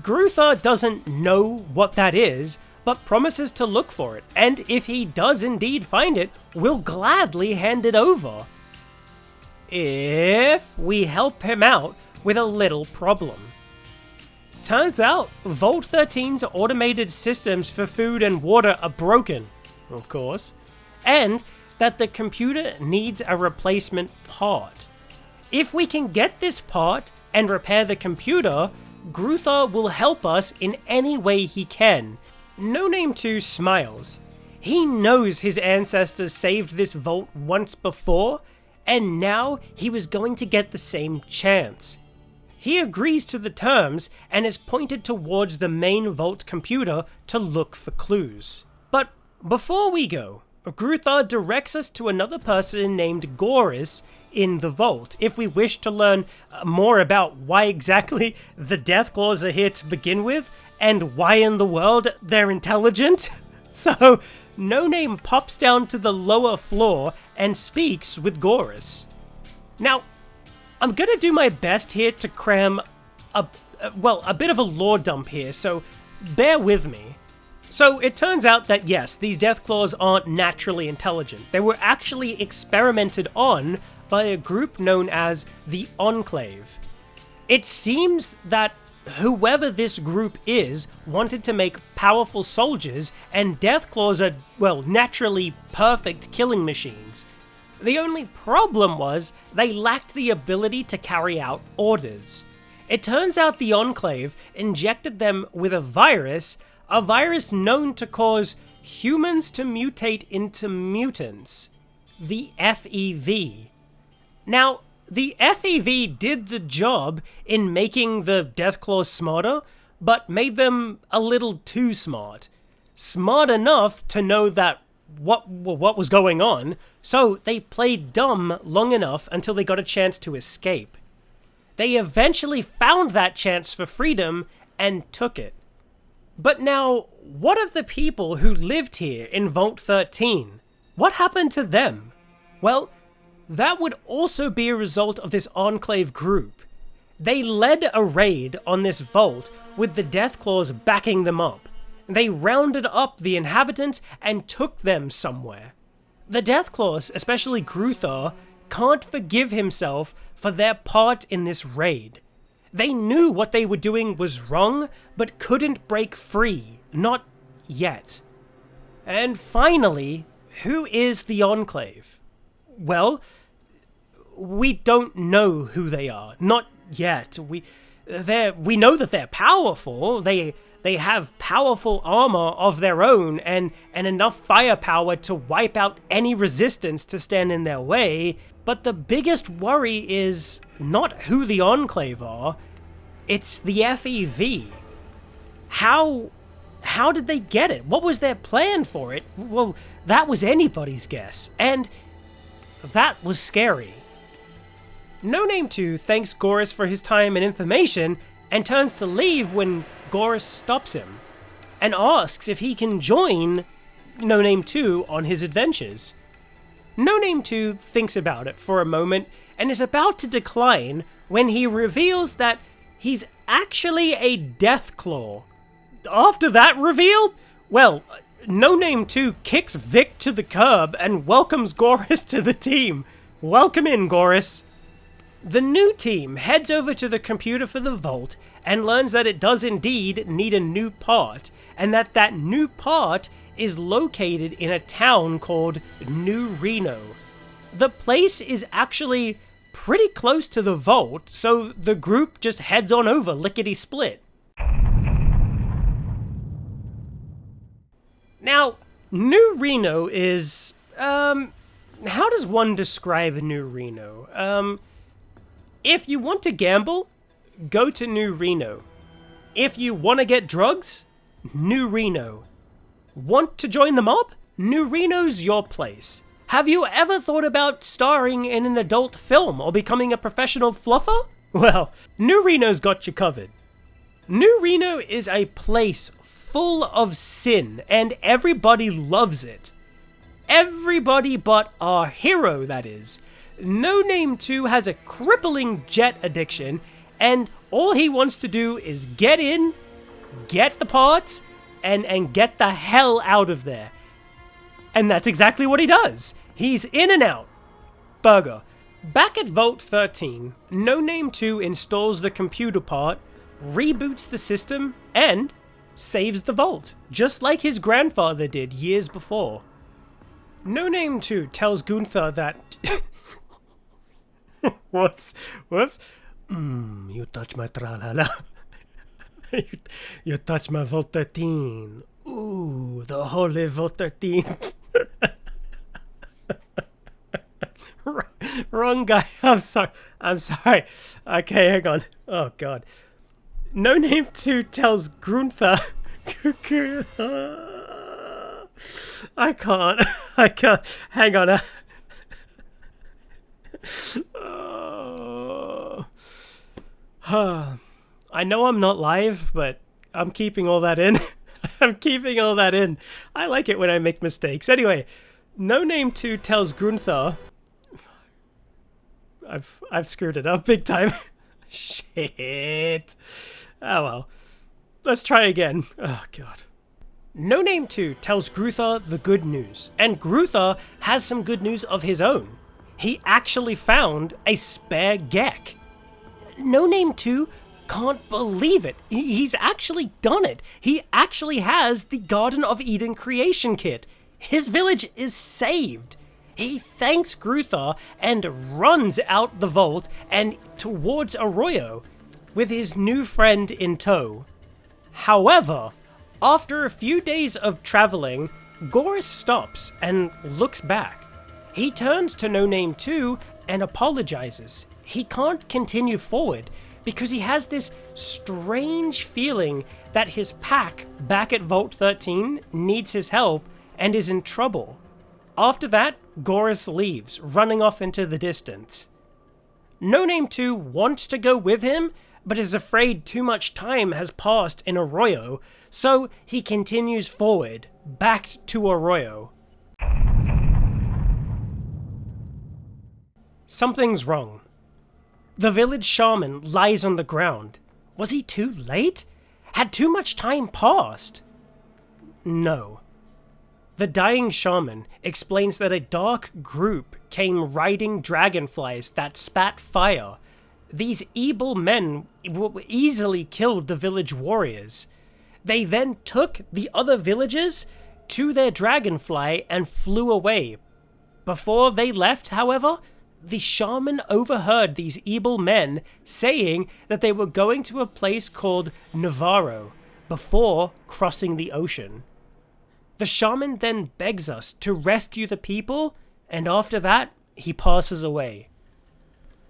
Gruthar doesn't know what that is, but promises to look for it, and if he does indeed find it, will gladly hand it over. If we help him out with a little problem. Turns out, Vault 13's automated systems for food and water are broken, of course, and that the computer needs a replacement part. If we can get this part and repair the computer, Gruthar will help us in any way he can. No Name 2 smiles. He knows his ancestors saved this vault once before, and now he was going to get the same chance. He agrees to the terms and is pointed towards the main vault computer to look for clues. But before we go, Gruthar directs us to another person named Goris in the vault if we wish to learn more about why exactly the Deathclaws are here to begin with and why in the world they're intelligent. So, No Name pops down to the lower floor and speaks with Goris. Now, I'm gonna do my best here to cram a bit of a lore dump here, so bear with me. So it turns out that yes, these Deathclaws aren't naturally intelligent. They were actually experimented on by a group known as the Enclave. It seems that whoever this group is wanted to make powerful soldiers, and Deathclaws are, well, naturally perfect killing machines. The only problem was they lacked the ability to carry out orders. It turns out the Enclave injected them with a virus known to cause humans to mutate into mutants, the FEV. Now, the FEV did the job in making the Deathclaws smarter, but made them a little too smart. Smart enough to know that what was going on, so they played dumb long enough until they got a chance to escape. They eventually found that chance for freedom and took it. But now, what of the people who lived here in Vault 13? What happened to them? Well, that would also be a result of this Enclave group. They led a raid on this vault with the Deathclaws backing them up. They rounded up the inhabitants and took them somewhere. The Deathclaws, especially Gruthar, can't forgive himself for their part in this raid. They knew what they were doing was wrong, but couldn't break free. Not yet. And finally, who is the Enclave? Well, we don't know who they are. Not yet. We know that they're powerful. They They have powerful armor of their own and enough firepower to wipe out any resistance to stand in their way, but the biggest worry is not who the Enclave are, it's the FEV. How did they get it? What was their plan for it? Well, that was anybody's guess, and that was scary. No Name 2 thanks Gorus for his time and information and turns to leave when Gorus stops him and asks if he can join No Name 2 on his adventures. No Name 2 thinks about it for a moment and is about to decline when he reveals that he's actually a Deathclaw. After that reveal, well, No Name 2 kicks Vic to the curb and welcomes Gorus to the team. Welcome in, Gorus. The new team heads over to the computer for the vault and learns that it does indeed need a new part, and that new part is located in a town called New Reno. The place is actually pretty close to the vault, so the group just heads on over lickety-split. Now, New Reno is, how does one describe New Reno? If you want to gamble, go to New Reno. If you want to get drugs, New Reno. Want to join the mob? New Reno's your place. Have you ever thought about starring in an adult film or becoming a professional fluffer? Well, New Reno's got you covered. New Reno is a place full of sin, and everybody loves it. Everybody but our hero, that is. No Name 2 has a crippling jet addiction, and all he wants to do is get in, get the parts, and get the hell out of there. And that's exactly what he does. He's in and out. Burger. Back at Vault 13, No Name 2 installs the computer part, reboots the system, and saves the vault, just like his grandfather did years before. No Name 2 tells Gunther that... Whoops. You touch my tralala. You touch my Vault 13. Ooh, the holy Vault 13. Wrong guy. I'm sorry. Okay, hang on. Oh, God. No Name 2 tells Gunther... I can't. Hang on. I know I'm not live, but I'm keeping all that in. I like it when I make mistakes. Anyway, No Name 2 tells Gunther... I've screwed it up big time. Shit. Oh well. Let's try again. Oh god. No Name 2 tells Gunther the good news, and Gunther has some good news of his own. He actually found a spare Gecko. No Name 2 can't believe it. He's actually done it. He actually has the Garden of Eden creation kit. His village is saved. He thanks Gunther and runs out the vault and towards Arroyo with his new friend in tow. However, after a few days of traveling, Gorus stops and looks back. He turns to No Name 2 and apologizes. He can't continue forward because he has this strange feeling that his pack back at Vault 13 needs his help and is in trouble. After that, Gorus leaves, running off into the distance. No Name 2 wants to go with him, but is afraid too much time has passed in Arroyo, so he continues forward, back to Arroyo. Something's wrong. The village shaman lies on the ground. Was he too late? Had too much time passed? No. The dying shaman explains that a dark group came riding dragonflies that spat fire. These evil men easily killed the village warriors. They then took the other villagers to their dragonfly and flew away. Before they left, however, the shaman overheard these evil men saying that they were going to a place called Navarro, before crossing the ocean. The shaman then begs us to rescue the people, and after that, he passes away.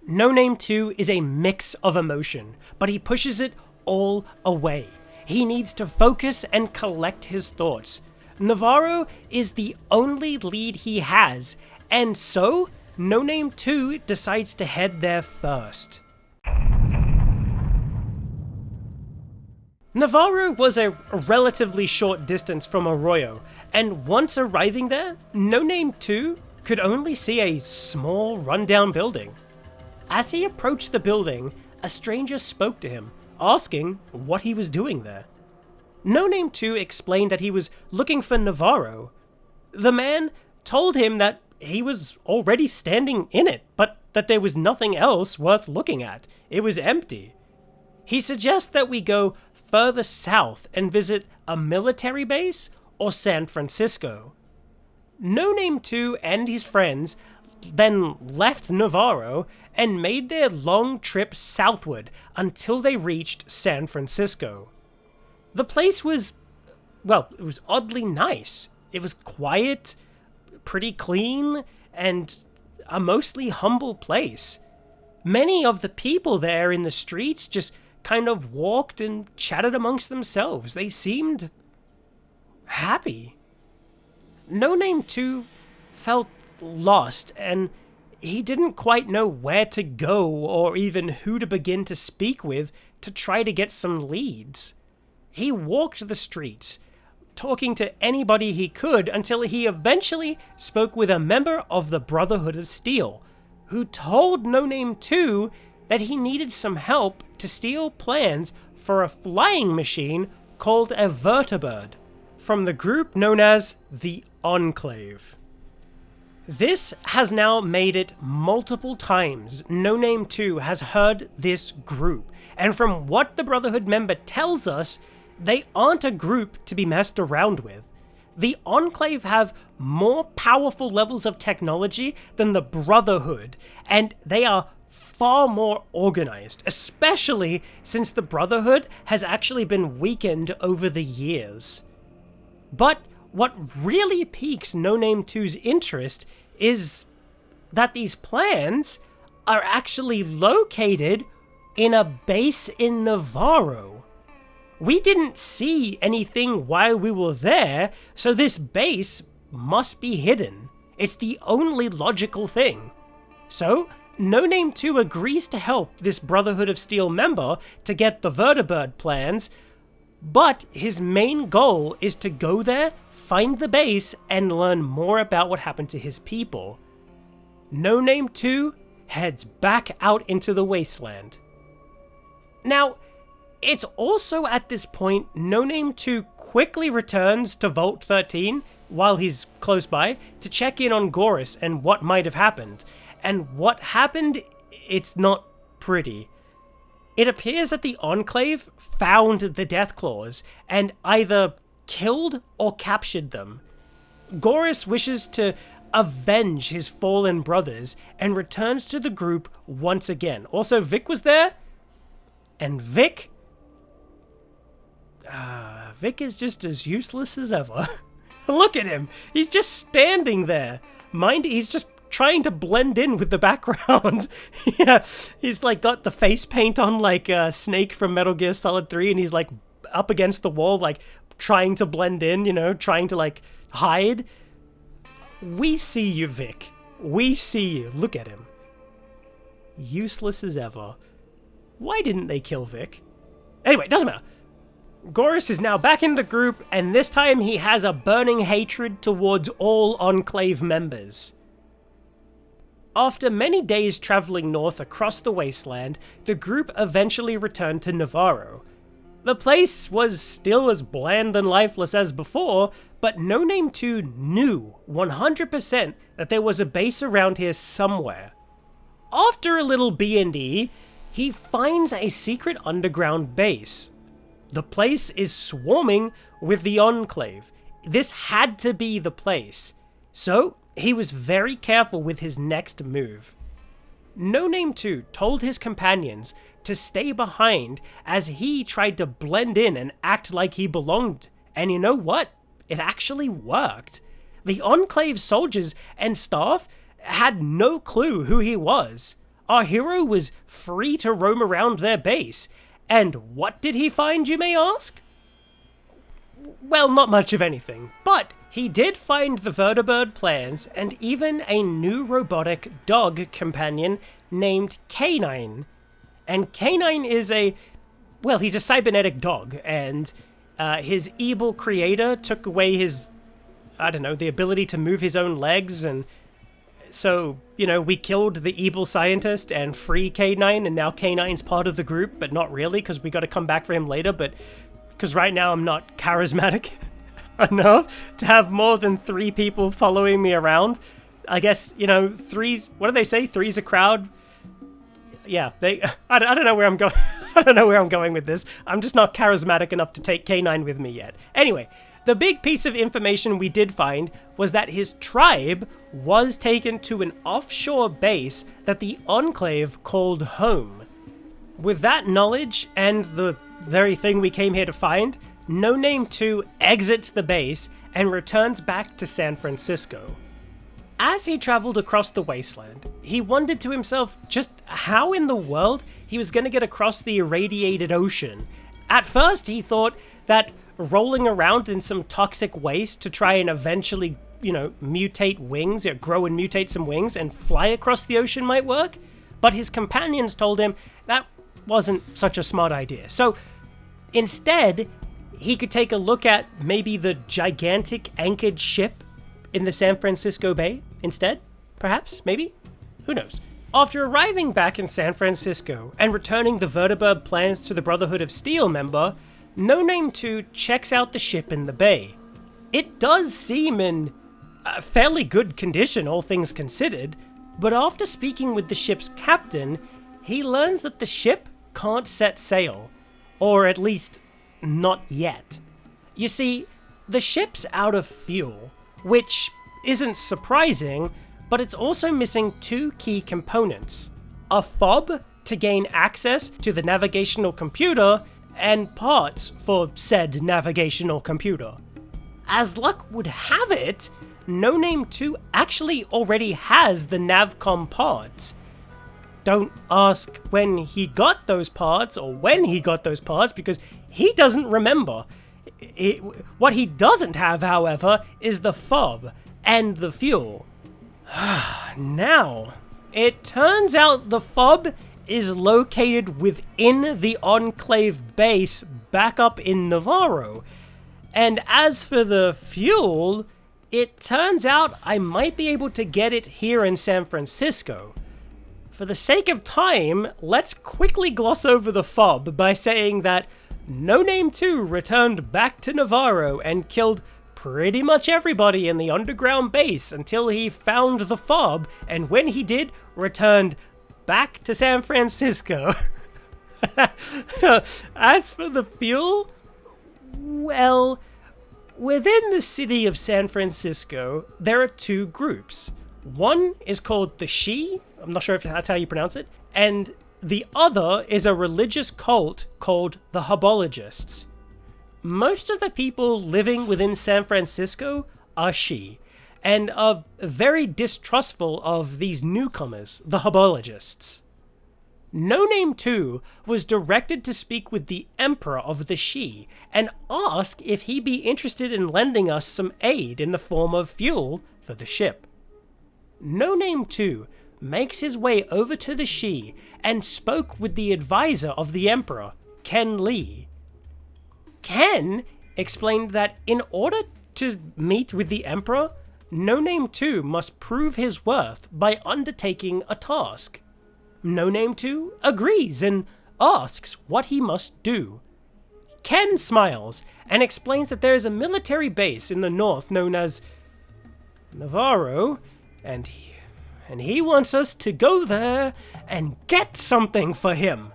No Name 2 is a mix of emotion, but he pushes it all away. He needs to focus and collect his thoughts. Navarro is the only lead he has, and so No Name 2 decides to head there first. Navarro was a relatively short distance from Arroyo, and once arriving there, No Name 2 could only see a small rundown building. As he approached the building, a stranger spoke to him, asking what he was doing there. No Name 2 explained that he was looking for Navarro. The man told him that he was already standing in it, but that there was nothing else worth looking at. It was empty. He suggests that we go further south and visit a military base or San Francisco. No Name 2 and his friends then left Navarro and made their long trip southward until they reached San Francisco. The place was, well, it was oddly nice. It was quiet, pretty clean, and a mostly humble place. Many of the people there in the streets just kind of walked and chatted amongst themselves. They seemed happy. No Name 2 felt lost, and he didn't quite know where to go or even who to begin to speak with to try to get some leads. He walked the streets, talking to anybody he could until he eventually spoke with a member of the Brotherhood of Steel, who told No Name 2 that he needed some help to steal plans for a flying machine called a vertibird from the group known as the Enclave. This has now made it multiple times No Name 2 has heard this group, and from what the Brotherhood member tells us, they aren't a group to be messed around with. The Enclave have more powerful levels of technology than the Brotherhood, and they are far more organized, especially since the Brotherhood has actually been weakened over the years. But what really piques No Name 2's interest is that these plans are actually located in a base in Navarro. We didn't see anything while we were there, so this base must be hidden. It's the only logical thing. So, No Name 2 agrees to help this Brotherhood of Steel member to get the vertibird plans, but his main goal is to go there, find the base, and learn more about what happened to his people. No Name 2 heads back out into the wasteland. Now, it's also at this point No Name 2 quickly returns to Vault 13 while he's close by to check in on Gorus and what might have happened. And what happened, it's not pretty. It appears that the Enclave found the Deathclaws and either killed or captured them. Gorus wishes to avenge his fallen brothers and returns to the group once again. Also, Vic was there, and Vic is just as useless as ever. Look at him. He's just standing there. Mind, he's just trying to blend in with the background. Yeah, he's like got the face paint on like Snake from Metal Gear Solid 3, and he's like up against the wall, like trying to blend in, you know, trying to like hide. We see you, Vic. We see you. Look at him. Useless as ever. Why didn't they kill Vic? Anyway, doesn't matter. Gorus is now back in the group, and this time he has a burning hatred towards all Enclave members. After many days traveling north across the wasteland, the group eventually returned to Navarro. The place was still as bland and lifeless as before, but No Name 2 knew 100% that there was a base around here somewhere. After a little B&E, he finds a secret underground base. The place is swarming with the Enclave. This had to be the place. So, he was very careful with his next move. No Name 2 told his companions to stay behind as he tried to blend in and act like he belonged. And you know what? It actually worked. The Enclave soldiers and staff had no clue who he was. Our hero was free to roam around their base. And what did he find, you may ask? Well, not much of anything, but he did find the vertibird plans and even a new robotic dog companion named K9. And K9 is he's a cybernetic dog, and his evil creator took away his, the ability to move his own legs, and so, we killed the evil scientist and free K9, and now K9's part of the group, but not really, because we got to come back for him later, but because right now I'm not charismatic enough to have more than 3 people following me around. I guess, three's, what do they say? Three's a crowd. Yeah, I don't know where I'm going. I don't know where I'm going with this. I'm just not charismatic enough to take K9 with me yet. Anyway, the big piece of information we did find was that his tribe was taken to an offshore base that the Enclave called home. With that knowledge and the very thing we came here to find, No Name 2 exits the base and returns back to San Francisco. As he traveled across the wasteland, he wondered to himself just how in the world he was going to get across the irradiated ocean. At first, he thought that rolling around in some toxic waste to try and eventually, mutate wings, grow and mutate some wings and fly across the ocean might work, but his companions told him that wasn't such a smart idea. So instead, he could take a look at maybe the gigantic anchored ship in the San Francisco Bay instead, perhaps, maybe? Who knows? After arriving back in San Francisco and returning the vertibird plans to the Brotherhood of Steel member, No Name 2 checks out the ship in the bay. It does seem in fairly good condition, all things considered, but after speaking with the ship's captain, he learns that the ship can't set sail, or at least not yet. You see, the ship's out of fuel, which isn't surprising, but it's also missing 2 key components: a fob to gain access to the navigational computer, and parts for said navigational computer. As luck would have it, No Name 2 actually already has the navcom parts. Don't ask when he got those parts or when he got those parts, because he doesn't remember. What he doesn't have, however, is the fob and the fuel. Now, it turns out the fob is located within the Enclave base back up in Navarro. And as for the fuel, it turns out I might be able to get it here in San Francisco. For the sake of time, let's quickly gloss over the fob by saying that No Name 2 returned back to Navarro and killed pretty much everybody in the underground base until he found the fob, and when he did, returned back to San Francisco. As for the fuel, well, within the city of San Francisco, there are 2 groups. One is called the She, I'm not sure if that's how you pronounce it, and the other is a religious cult called the Habologists. Most of the people living within San Francisco are She, and are very distrustful of these newcomers, the Habologists. No Name 2 was directed to speak with the Emperor of the She and ask if he'd be interested in lending us some aid in the form of fuel for the ship. No Name 2 makes his way over to the She and spoke with the advisor of the Emperor, Ken Lee. Ken explained that in order to meet with the Emperor, No Name 2 must prove his worth by undertaking a task. No Name 2 agrees and asks what he must do. Ken smiles and explains that there is a military base in the north known as Navarro, and he wants us to go there and get something for him.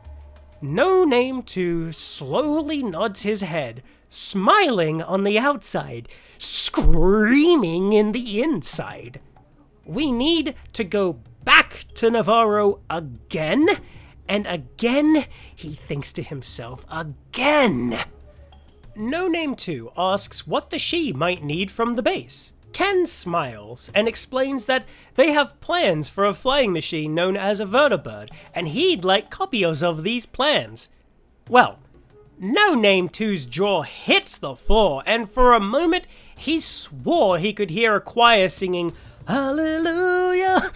No Name 2 slowly nods his head, smiling on the outside, screaming in the inside. We need to go back to Navarro again And again, he thinks to himself, again. No Name 2 asks what the she might need from the base. Ken smiles and explains that they have plans for a flying machine known as a vertibird, and he'd like copies of these plans. Well, No Name 2's jaw hits the floor, and for a moment he swore he could hear a choir singing, Hallelujah!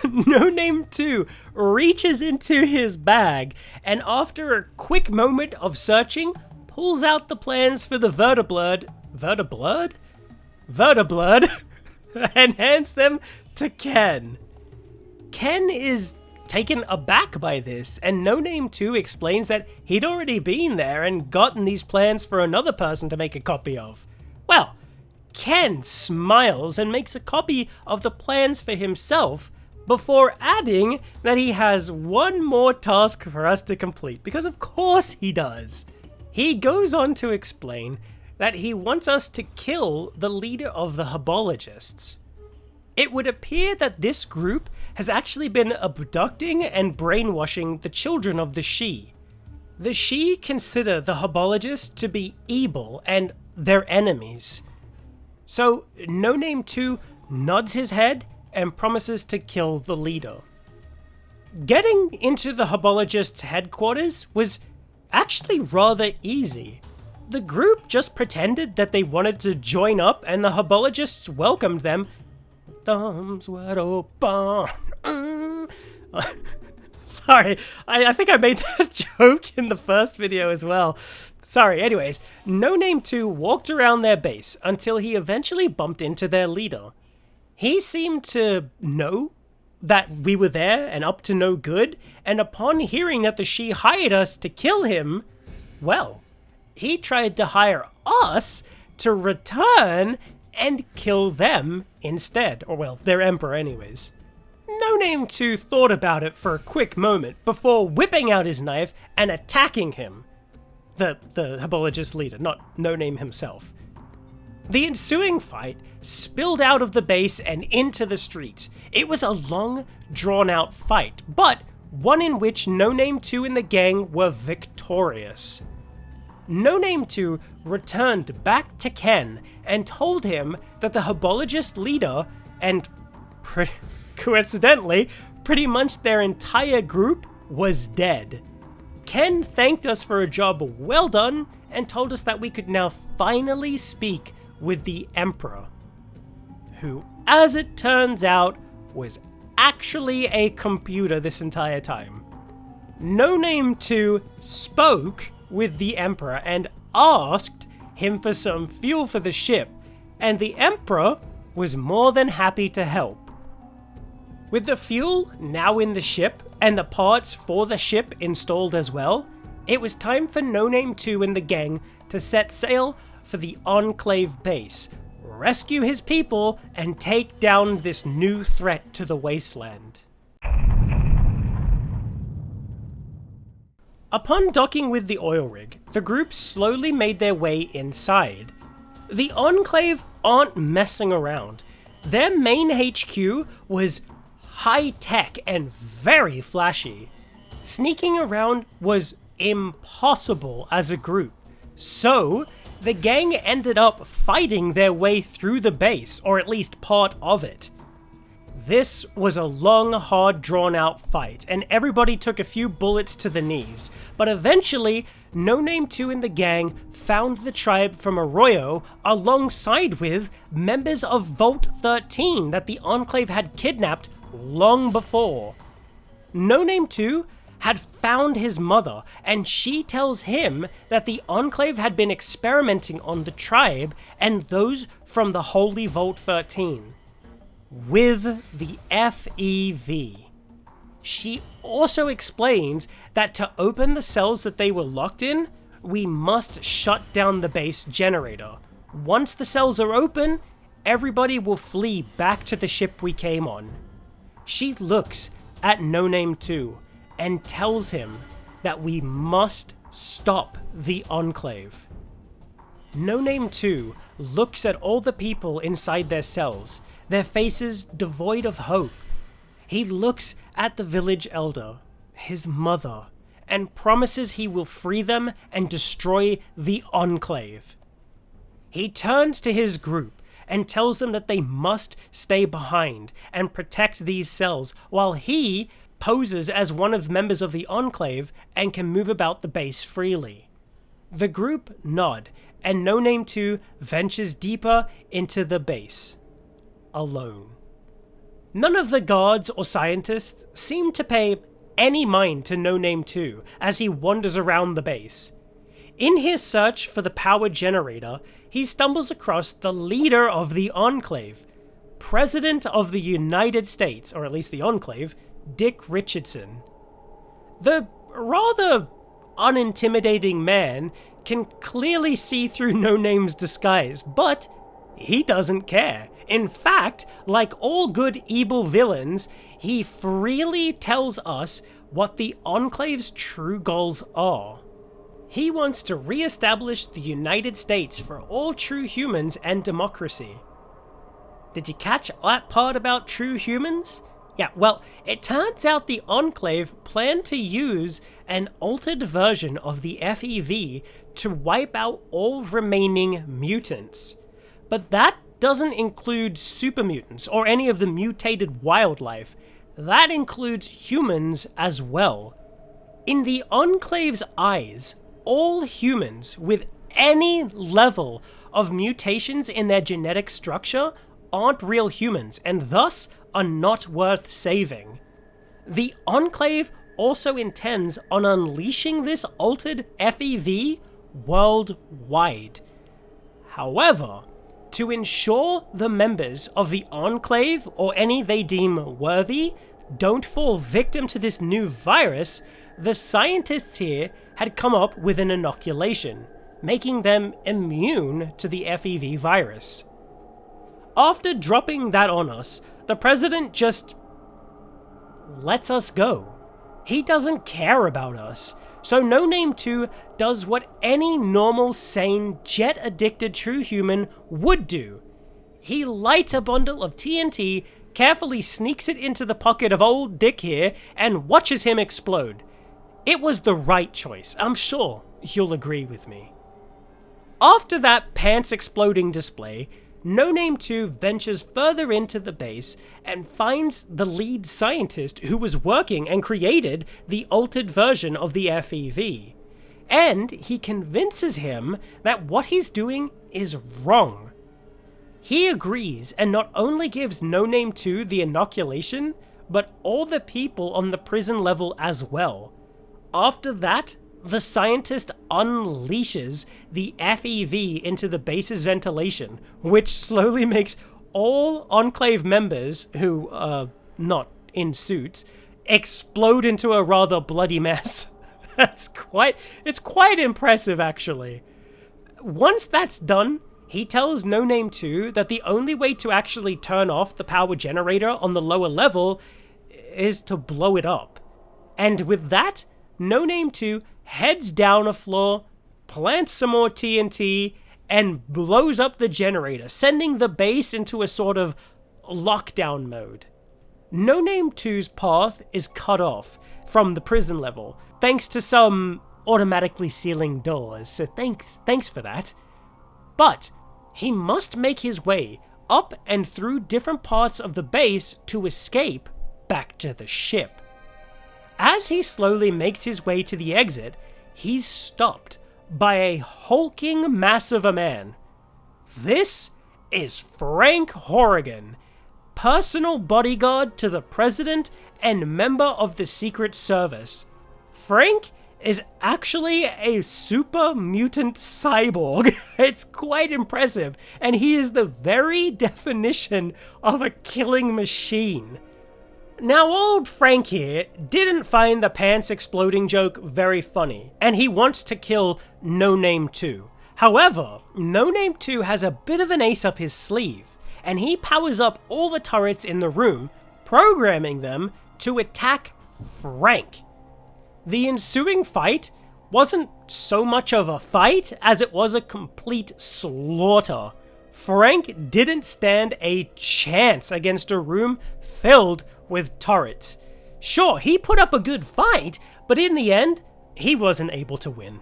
No Name 2 reaches into his bag, and after a quick moment of searching, pulls out the plans for the vertibird, and hands them to Ken. Ken is taken aback by this, and No Name 2 explains that he'd already been there and gotten these plans for another person to make a copy of. Well, Ken smiles and makes a copy of the plans for himself before adding that he has one more task for us to complete, because of course he does. He goes on to explain that he wants us to kill the leader of the Habologists. It would appear that this group has actually been abducting and brainwashing the children of the She. The She consider the Habologists to be evil and their enemies. So No Name 2 nods his head and promises to kill the leader. Getting into the Habologists' headquarters was actually rather easy. The group just pretended that they wanted to join up, and the Habologists welcomed them. Thumbs wide open. Sorry, I think I made that joke in the first video as well. Sorry, anyways, No Name 2 walked around their base until he eventually bumped into their leader. He seemed to know that we were there and up to no good, and upon hearing that the She hired us to kill him, well, he tried to hire us to return and kill them instead. Or well, their emperor anyways. No Name 2 thought about it for a quick moment before whipping out his knife and attacking him. The Habologist leader, not No Name himself. The ensuing fight spilled out of the base and into the streets. It was a long, drawn-out fight, but one in which No Name 2 and the gang were victorious. No Name 2 returned back to Ken and told him that the Habologist leader and, coincidentally, pretty much their entire group was dead. Ken thanked us for a job well done and told us that we could now finally speak with the Emperor, who, as it turns out, was actually a computer this entire time. No Name 2 spoke with the Emperor and asked him for some fuel for the ship, and the Emperor was more than happy to help. With the fuel now in the ship and the parts for the ship installed as well, it was time for No Name 2 and the gang to set sail for the Enclave base, rescue his people, and take down this new threat to the wasteland. Upon docking with the oil rig, the group slowly made their way inside. The Enclave aren't messing around. Their main HQ was high-tech and very flashy. Sneaking around was impossible as a group, so the gang ended up fighting their way through the base, or at least part of it. This was a long, hard, drawn-out fight, and everybody took a few bullets to the knees, but eventually, No Name 2 and the gang found the tribe from Arroyo alongside with members of Vault 13 that the Enclave had kidnapped long before. No Name 2 had found his mother, and she tells him that the Enclave had been experimenting on the tribe and those from the Holy Vault 13 with the FEV. She also explains that to open the cells that they were locked in, we must shut down the base generator. Once the cells are open, everybody will flee back to the ship we came on. She looks at No Name 2 and tells him that we must stop the Enclave. No Name 2 looks at all the people inside their cells, their faces devoid of hope. He looks at the village elder, his mother, and promises he will free them and destroy the Enclave. He turns to his group and tells them that they must stay behind and protect these cells while he poses as one of the members of the Enclave and can move about the base freely. The group nod, and No Name 2 ventures deeper into the base, alone. None of the guards or scientists seem to pay any mind to No Name 2 as he wanders around the base. In his search for the power generator, he stumbles across the leader of the Enclave, President of the United States, or at least the Enclave, Dick Richardson. The rather unintimidating man can clearly see through No Name's disguise, but he doesn't care. In fact, like all good evil villains, he freely tells us what the Enclave's true goals are. He wants to re-establish the United States for all true humans and democracy. Did you catch that part about true humans? Yeah, well, it turns out the Enclave planned to use an altered version of the FEV to wipe out all remaining mutants. But that doesn't include super mutants or any of the mutated wildlife. That includes humans as well. In the Enclave's eyes, all humans with any level of mutations in their genetic structure aren't real humans and thus are not worth saving. The Enclave also intends on unleashing this altered FEV worldwide. However, to ensure the members of the Enclave or any they deem worthy don't fall victim to this new virus, the scientists here had come up with an inoculation, making them immune to the FEV virus. After dropping that on us, the president just lets us go. He doesn't care about us, so No Name 2 does what any normal, sane, jet-addicted true human would do. He lights a bundle of TNT, carefully sneaks it into the pocket of old Dick here, and watches him explode. It was the right choice, I'm sure you'll agree with me. After that pants-exploding display, No Name 2 ventures further into the base and finds the lead scientist who was working and created the altered version of the FEV. And he convinces him that what he's doing is wrong. He agrees and not only gives No Name 2 the inoculation, but all the people on the prison level as well. After that, the scientist unleashes the FEV into the base's ventilation, which slowly makes all Enclave members, who are not in suits, explode into a rather bloody mess. It's quite impressive, actually. Once that's done, he tells No Name 2 that the only way to actually turn off the power generator on the lower level is to blow it up. And with that, No Name 2 heads down a floor, plants some more TNT, and blows up the generator, sending the base into a sort of lockdown mode. No Name 2's path is cut off from the prison level, thanks to some automatically sealing doors, so thanks for that. But he must make his way up and through different parts of the base to escape back to the ship. As he slowly makes his way to the exit, he's stopped by a hulking mass of a man. This is Frank Horrigan, personal bodyguard to the president and member of the Secret Service. Frank is actually a super mutant cyborg. It's quite impressive, and he is the very definition of a killing machine. Now, old Frank here didn't find the pants exploding joke very funny, and he wants to kill No Name 2. However, No Name 2 has a bit of an ace up his sleeve, and he powers up all the turrets in the room, programming them to attack Frank. The ensuing fight wasn't so much of a fight as it was a complete slaughter. Frank didn't stand a chance against a room filled with turrets. Sure, he put up a good fight, but in the end, he wasn't able to win.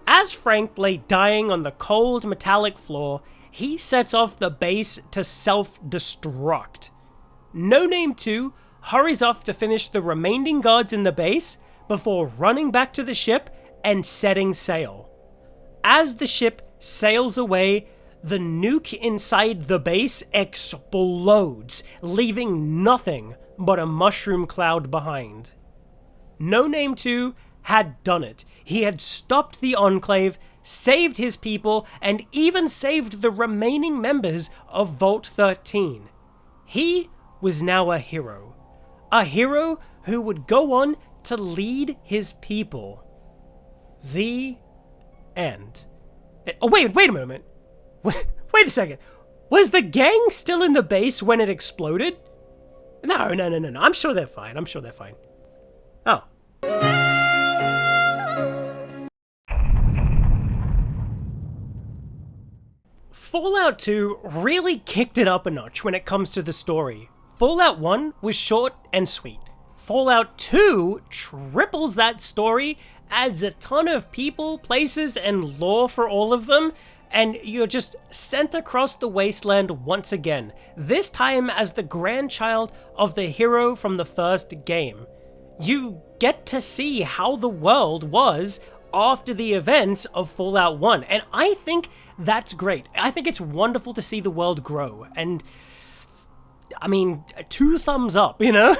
As Frank lay dying on the cold metallic floor, he sets off the base to self-destruct. No Name 2 hurries off to finish the remaining guards in the base before running back to the ship and setting sail. As the ship sails away, the nuke inside the base explodes, leaving nothing but a mushroom cloud behind. No Name 2 had done it. He had stopped the Enclave, saved his people, and even saved the remaining members of Vault 13. He was now a hero who would go on to lead his people. The end. Oh, wait a moment. Wait a second. Was the gang still in the base when it exploded? No. I'm sure they're fine. Oh. Fallout 2 really kicked it up a notch when it comes to the story. Fallout 1 was short and sweet. Fallout 2 triples that story, adds a ton of people, places, and lore for all of them, and you're just sent across the wasteland once again, this time as the grandchild of the hero from the first game. You get to see how the world was after the events of Fallout 1, and I think that's great. I think it's wonderful to see the world grow, and I mean, 2 thumbs up, you know?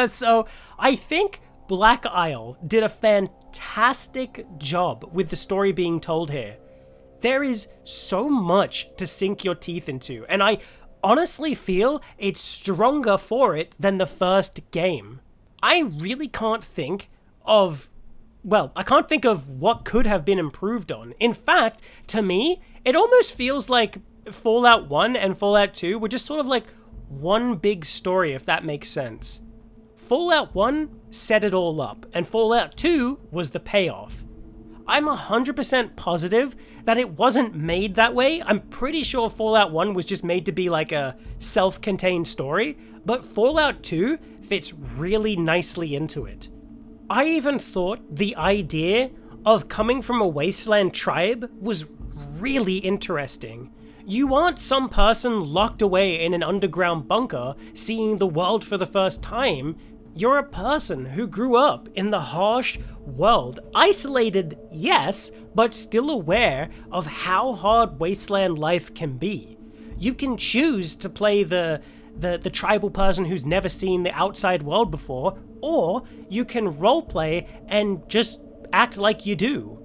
So I think Black Isle did a fantastic job with the story being told here. There is so much to sink your teeth into, and I honestly feel it's stronger for it than the first game. I really can't think of what could have been improved on. In fact, to me, it almost feels like Fallout 1 and Fallout 2 were just sort of like one big story, if that makes sense. Fallout 1 set it all up, and Fallout 2 was the payoff. I'm 100% positive that it wasn't made that way. I'm pretty sure Fallout 1 was just made to be like a self-contained story, but Fallout 2 fits really nicely into it. I even thought the idea of coming from a wasteland tribe was really interesting. You aren't some person locked away in an underground bunker seeing the world for the first time. You're a person who grew up in the harsh world, isolated, yes, but still aware of how hard wasteland life can be. You can choose to play the tribal person who's never seen the outside world before, or you can roleplay and just act like you do.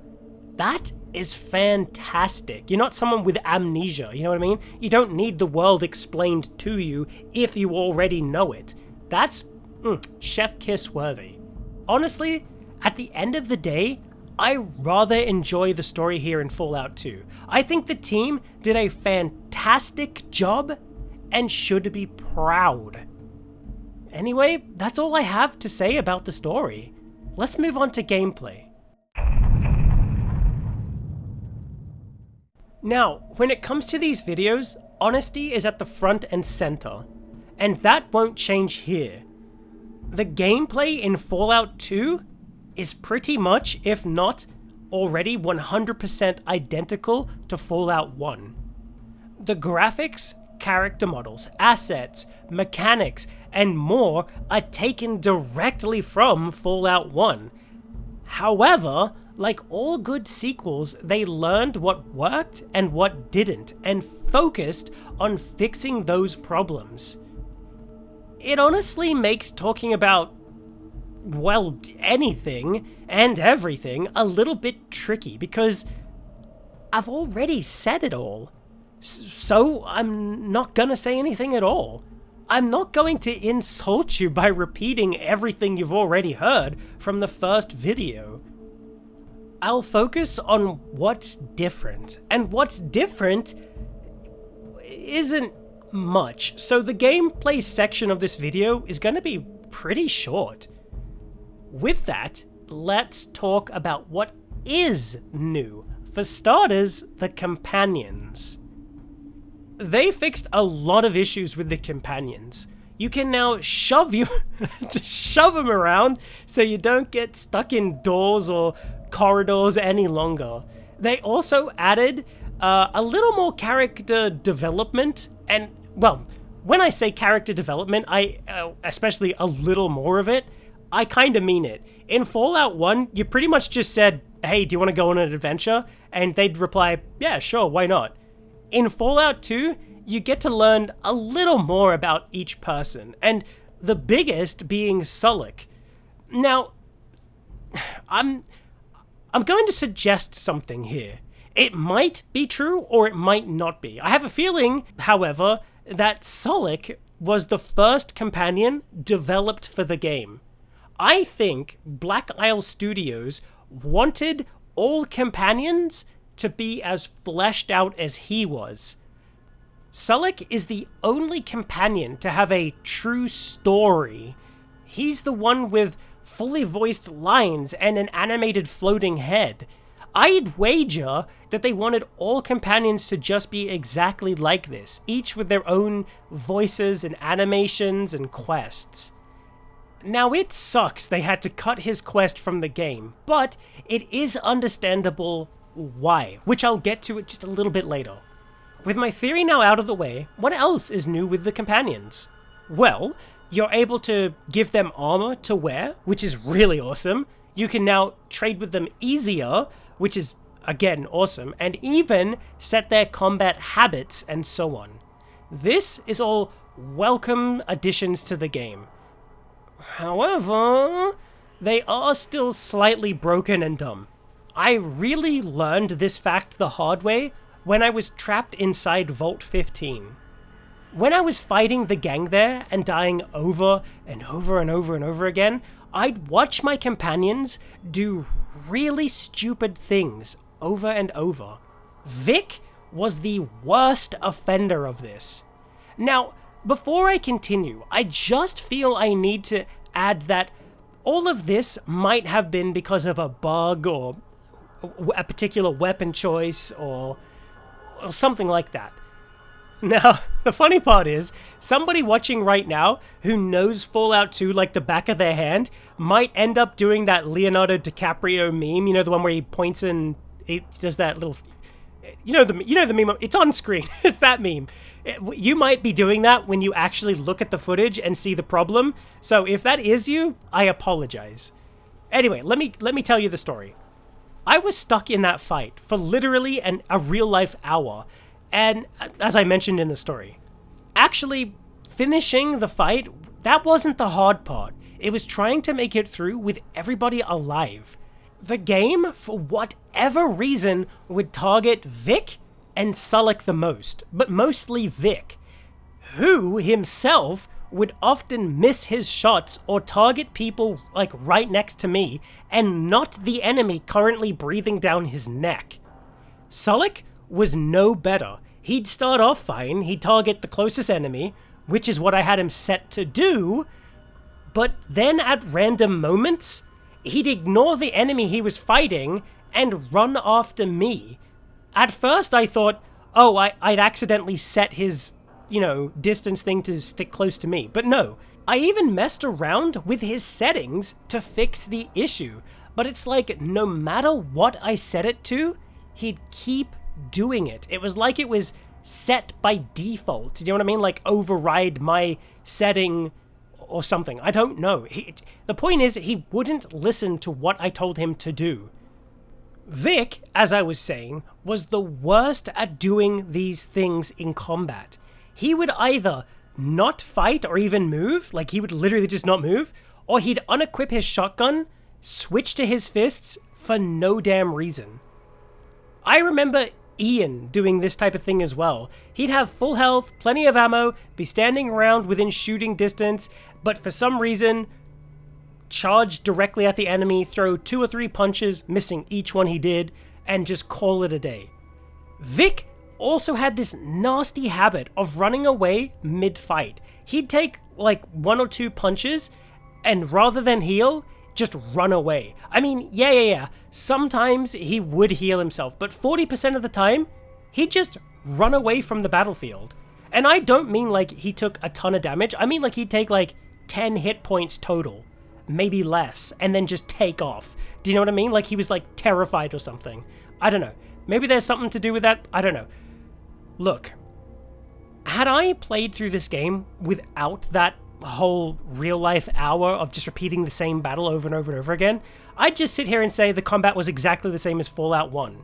That is fantastic. You're not someone with amnesia, you know what I mean? You don't need the world explained to you if you already know it. That's chef kiss worthy. Honestly, at the end of the day, I rather enjoy the story here in Fallout 2. I think the team did a fantastic job and should be proud. Anyway, that's all I have to say about the story. Let's move on to gameplay. Now, when it comes to these videos, honesty is at the front and center, and that won't change here. The gameplay in Fallout 2 is pretty much, if not already 100% identical to Fallout 1. The graphics, character models, assets, mechanics, and more are taken directly from Fallout 1. However, like all good sequels, they learned what worked and what didn't, and focused on fixing those problems. It honestly makes talking about, well, anything and everything a little bit tricky, because I've already said it all. So I'm not gonna say anything at all. I'm not going to insult you by repeating everything you've already heard from the first video. I'll focus on what's different, and what's different isn't much, so the gameplay section of this video is going to be pretty short. With that, let's talk about what is new. For starters, the companions. They fixed a lot of issues with the companions. you can now shove just shove them around so you don't get stuck in doors or corridors any longer. They also added a little more character development, and, well, when I say character development, I especially a little more of it, I kind of mean it. In Fallout 1, you pretty much just said, hey, do you want to go on an adventure? And they'd reply, yeah, sure, why not? In Fallout 2, you get to learn a little more about each person, and the biggest being Sullick. Now, I'm going to suggest something here. It might be true or it might not be. I have a feeling, however, that Sullick was the first companion developed for the game. I think Black Isle Studios wanted all companions to be as fleshed out as he was. Sullick is the only companion to have a true story. He's the one with fully voiced lines and an animated floating head. I'd wager that they wanted all companions to just be exactly like this, each with their own voices and animations and quests. Now, it sucks they had to cut his quest from the game, but it is understandable why, which I'll get to just a little bit later. With my theory now out of the way, what else is new with the companions? Well, you're able to give them armor to wear, which is really awesome. You can now trade with them easier, which is, again, awesome, and even set their combat habits and so on. This is all welcome additions to the game. However, they are still slightly broken and dumb. I really learned this fact the hard way when I was trapped inside Vault 15. When I was fighting the gang there and dying over and over and over and over again, I'd watch my companions do really stupid things over and over. Vic was the worst offender of this. Now, before I continue, I just feel I need to add that all of this might have been because of a bug or a particular weapon choice or something like that. Now, the funny part is, somebody watching right now who knows Fallout 2 like the back of their hand might end up doing that Leonardo DiCaprio meme, you know, the one where he points and he does that little... You know the meme, it's on screen, it's that meme. You might be doing that when you actually look at the footage and see the problem, so if that is you, I apologize. Anyway, let me tell you the story. I was stuck in that fight for literally a real-life hour, and as I mentioned in the story, actually finishing the fight, that wasn't the hard part. It was trying to make it through with everybody alive. The game, for whatever reason, would target Vic and Sullick the most, but mostly Vic, who himself would often miss his shots or target people like right next to me and not the enemy currently breathing down his neck. Sullick was no better. He'd start off fine, he'd target the closest enemy, which is what I had him set to do, but then at random moments, he'd ignore the enemy he was fighting and run after me. At first I thought, oh, I'd accidentally set his, distance thing to stick close to me, but no. I even messed around with his settings to fix the issue, but it's like no matter what I set it to, he'd keep doing it. It was like it was set by default. Do you know what I mean? Like override my setting or something. I don't know. The point is, he wouldn't listen to what I told him to do. Vic, as I was saying, was the worst at doing these things in combat. He would either not fight or even move, like he would literally just not move, or he'd unequip his shotgun, switch to his fists for no damn reason. I remember Ian doing this type of thing as well. He'd have full health, plenty of ammo, be standing around within shooting distance, but for some reason, charge directly at the enemy, throw 2 or 3 punches, missing each one he did, and just call it a day. Vic also had this nasty habit of running away mid-fight. He'd take like 1 or 2 punches, and rather than heal, just run away. I mean, yeah. Sometimes he would heal himself, but 40% of the time, he'd just run away from the battlefield. And I don't mean like he took a ton of damage. I mean like he'd take like 10 hit points total, maybe less, and then just take off. Do you know what I mean? Like he was like terrified or something. I don't know. Maybe there's something to do with that. I don't know. Look, had I played through this game without that whole real life hour of just repeating the same battle over and over and over again, I'd just sit here and say the combat was exactly the same as Fallout 1.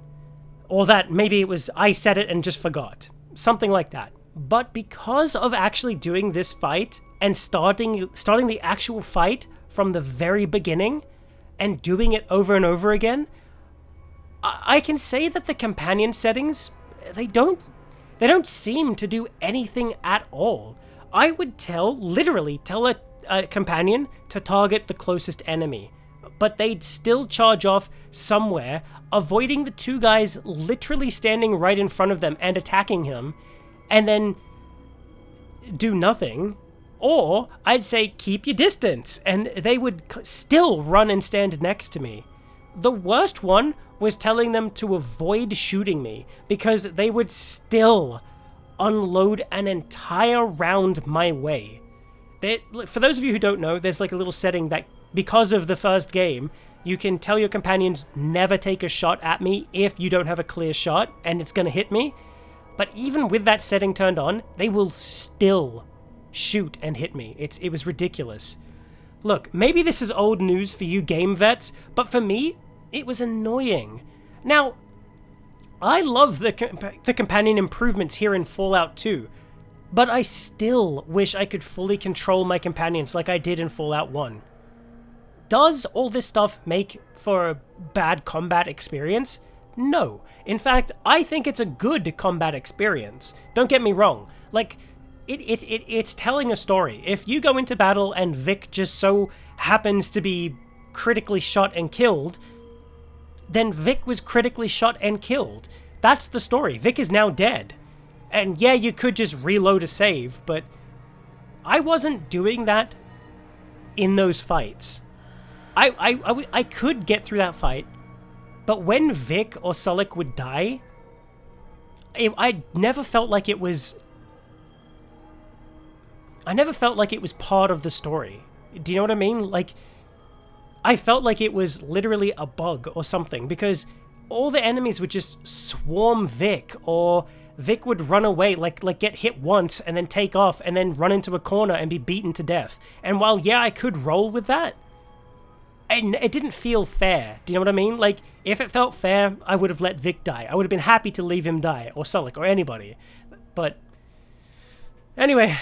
Or that maybe it was I said it and just forgot. Something like that. But because of actually doing this fight and starting the actual fight from the very beginning and doing it over and over again, I can say that the companion settings, they don't seem to do anything at all. I would literally tell a companion to target the closest enemy, but they'd still charge off somewhere, avoiding the two guys literally standing right in front of them and attacking him, and then do nothing. Or I'd say keep your distance, and they would still run and stand next to me. The worst one was telling them to avoid shooting me, because they would still unload an entire round my way. For those of you who don't know, there's like a little setting that, because of the first game, you can tell your companions never take a shot at me if you don't have a clear shot and it's going to hit me. But even with that setting turned on, they will still shoot and hit me. It was ridiculous. Look, maybe this is old news for you game vets, but for me, it was annoying. Now, I love the companion improvements here in Fallout 2, but I still wish I could fully control my companions like I did in Fallout 1. Does all this stuff make for a bad combat experience? No. In fact, I think it's a good combat experience. Don't get me wrong. Like, it's telling a story. If you go into battle and Vic just so happens to be critically shot and killed, then Vic was critically shot and killed. That's the story. Vic is now dead. And yeah, you could just reload a save, but I wasn't doing that in those fights. I could get through that fight, but when Vic or Sulik would die, I never felt like it was... I never felt like it was part of the story. Do you know what I mean? Like, I felt like it was literally a bug or something, because all the enemies would just swarm Vic, or Vic would run away, like get hit once and then take off and then run into a corner and be beaten to death. And while, yeah, I could roll with that, and it didn't feel fair. Do you know what I mean? Like, if it felt fair, I would have let Vic die. I would have been happy to leave him die, or Sulik, or anybody. But anyway,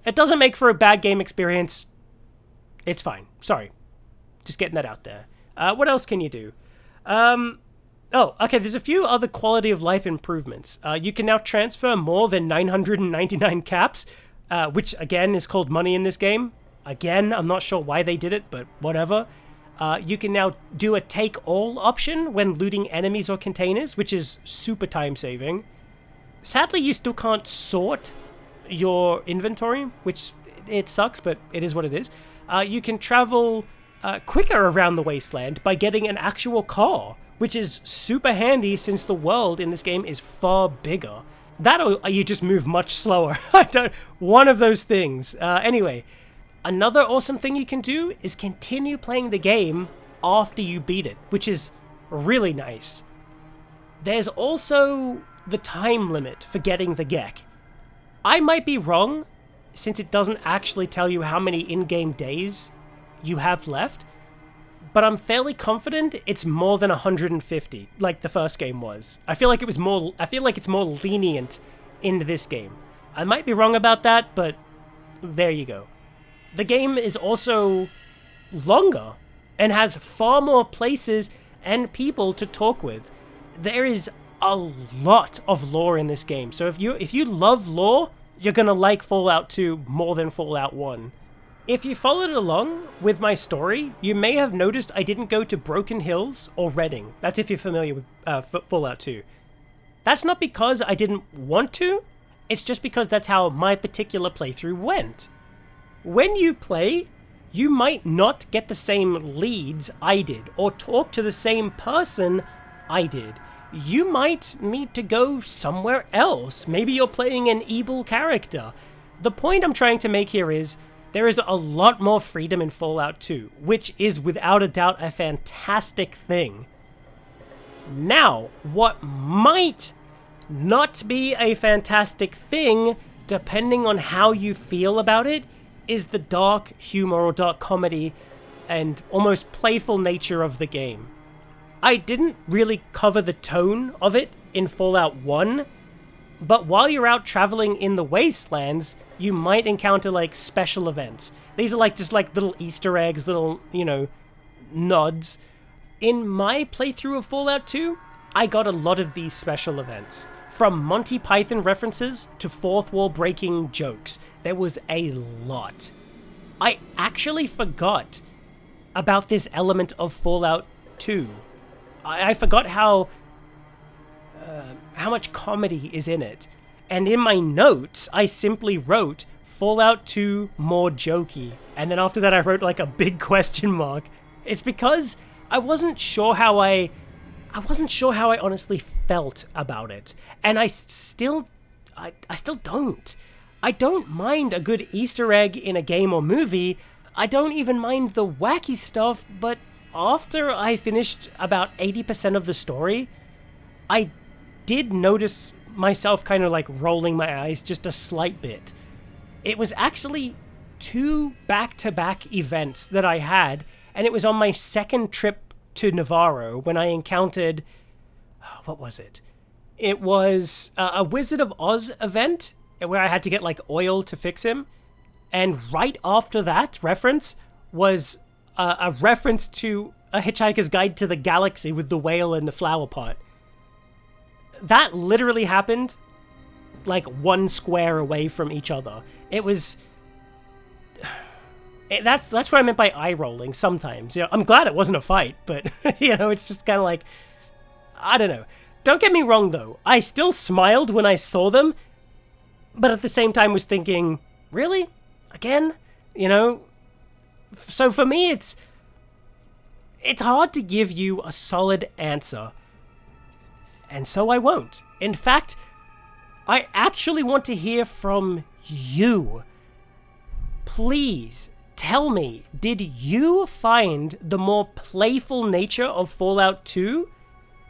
it doesn't make for a bad game experience. It's fine. Sorry. Just getting that out there. What else can you do? Oh, okay, there's a few other quality of life improvements. You can now transfer more than 999 caps, which, again, is called money in this game. Again, I'm not sure why they did it, but whatever. You can now do a take-all option when looting enemies or containers, which is super time-saving. Sadly, you still can't sort your inventory, which it sucks, but it is what it is. You can travel quicker around the wasteland by getting an actual car, which is super handy since the world in this game is far bigger. That or you just move much slower. One of those things. Anyway, another awesome thing you can do is continue playing the game after you beat it, which is really nice. There's also the time limit for getting the Gecko. I might be wrong, since it doesn't actually tell you how many in-game days you have left, but I'm fairly confident it's more than 150, like the first game was. I feel like it's more lenient in this game. I might be wrong about that, but there you go. The game is also longer and has far more places and people to talk with. There is a lot of lore in this game, so if you love lore, you're gonna like Fallout 2 more than Fallout 1. If you followed along with my story, you may have noticed I didn't go to Broken Hills or Redding. That's if you're familiar with Fallout 2. That's not because I didn't want to, it's just because that's how my particular playthrough went. When you play, you might not get the same leads I did, or talk to the same person I did. you might need to go somewhere else. Maybe you're playing an evil character. The point I'm trying to make here is there is a lot more freedom in Fallout 2, which is without a doubt a fantastic thing. Now, what might not be a fantastic thing, depending on how you feel about it, is the dark humor or dark comedy and almost playful nature of the game. I didn't really cover the tone of it in Fallout 1, but while you're out traveling in the wastelands, you might encounter like special events. These are like just like little Easter eggs, little, nods. In my playthrough of Fallout 2, I got a lot of these special events. From Monty Python references to fourth wall breaking jokes. There was a lot. I actually forgot about this element of Fallout 2. I forgot how much comedy is in it. And in my notes, I simply wrote Fallout 2 more jokey. And then after that, I wrote like a big question mark. It's because I wasn't sure how I honestly felt about it. And I still don't. I don't mind a good Easter egg in a game or movie. I don't even mind the wacky stuff, but after I finished about 80% of the story, I did notice myself kind of like rolling my eyes just a slight bit. It was actually 2 back-to-back events that I had, and it was on my second trip to Navarro when I encountered... what was it? It was a Wizard of Oz event where I had to get like oil to fix him, and right after that reference was a reference to A Hitchhiker's Guide to the Galaxy with the whale and the flower pot. That literally happened like 1 square away from each other. It was... That's what I meant by eye rolling sometimes. I'm glad it wasn't a fight, but, it's just kind of like... I don't know. Don't get me wrong, though. I still smiled when I saw them, but at the same time was thinking, really? Again? So for me, it's hard to give you a solid answer. And so I won't. In fact, I actually want to hear from you. Please tell me, did you find the more playful nature of Fallout 2?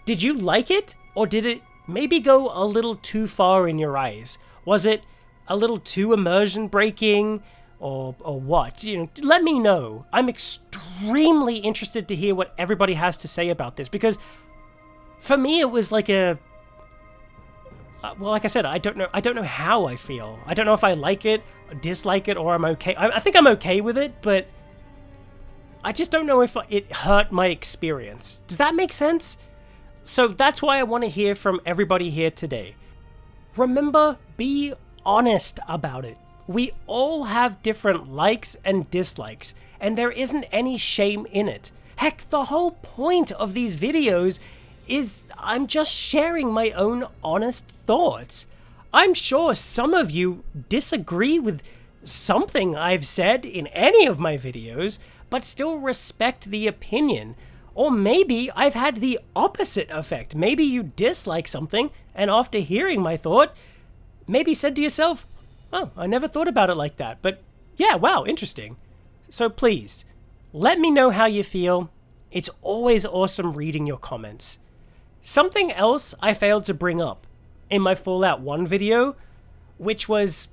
Did you like it? Or did it maybe go a little too far in your eyes? Was it a little too immersion breaking? Or what? Let me know. I'm extremely interested to hear what everybody has to say about this, because for me, it was like like I said, I don't know how I feel. I don't know if I like it, dislike it, or I'm okay. I think I'm okay with it, but I just don't know if it hurt my experience. Does that make sense? So that's why I want to hear from everybody here today. Remember, be honest about it. We all have different likes and dislikes, and there isn't any shame in it. Heck, the whole point of these videos is I'm just sharing my own honest thoughts. I'm sure some of you disagree with something I've said in any of my videos, but still respect the opinion. Or maybe I've had the opposite effect. Maybe you dislike something, and after hearing my thought, maybe said to yourself, oh, I never thought about it like that, but yeah, wow, interesting. So please, let me know how you feel. It's always awesome reading your comments. Something else I failed to bring up in my Fallout 1 video, which was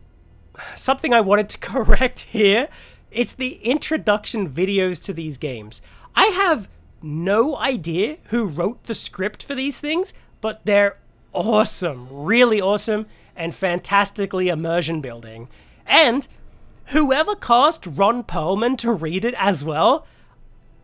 something I wanted to correct here. It's the introduction videos to these games. I have no idea who wrote the script for these things, but they're awesome, really awesome, and fantastically immersion building. And whoever cast Ron Perlman to read it as well,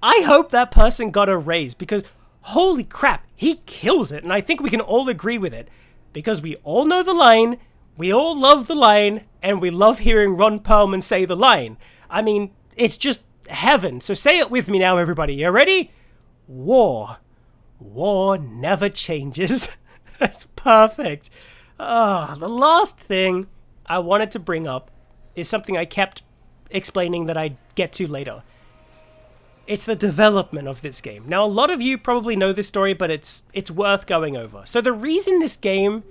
I hope that person got a raise, because holy crap, he kills it, and I think we can all agree with it, because we all know the line, we all love the line, and we love hearing Ron Perlman say the line. I mean, it's just heaven. So say it with me now, everybody. You ready? War. War never changes. That's perfect. The last thing I wanted to bring up is something I kept explaining that I'd get to later. It's the development of this game. Now, a lot of you probably know this story, but it's worth going over. So the reason this game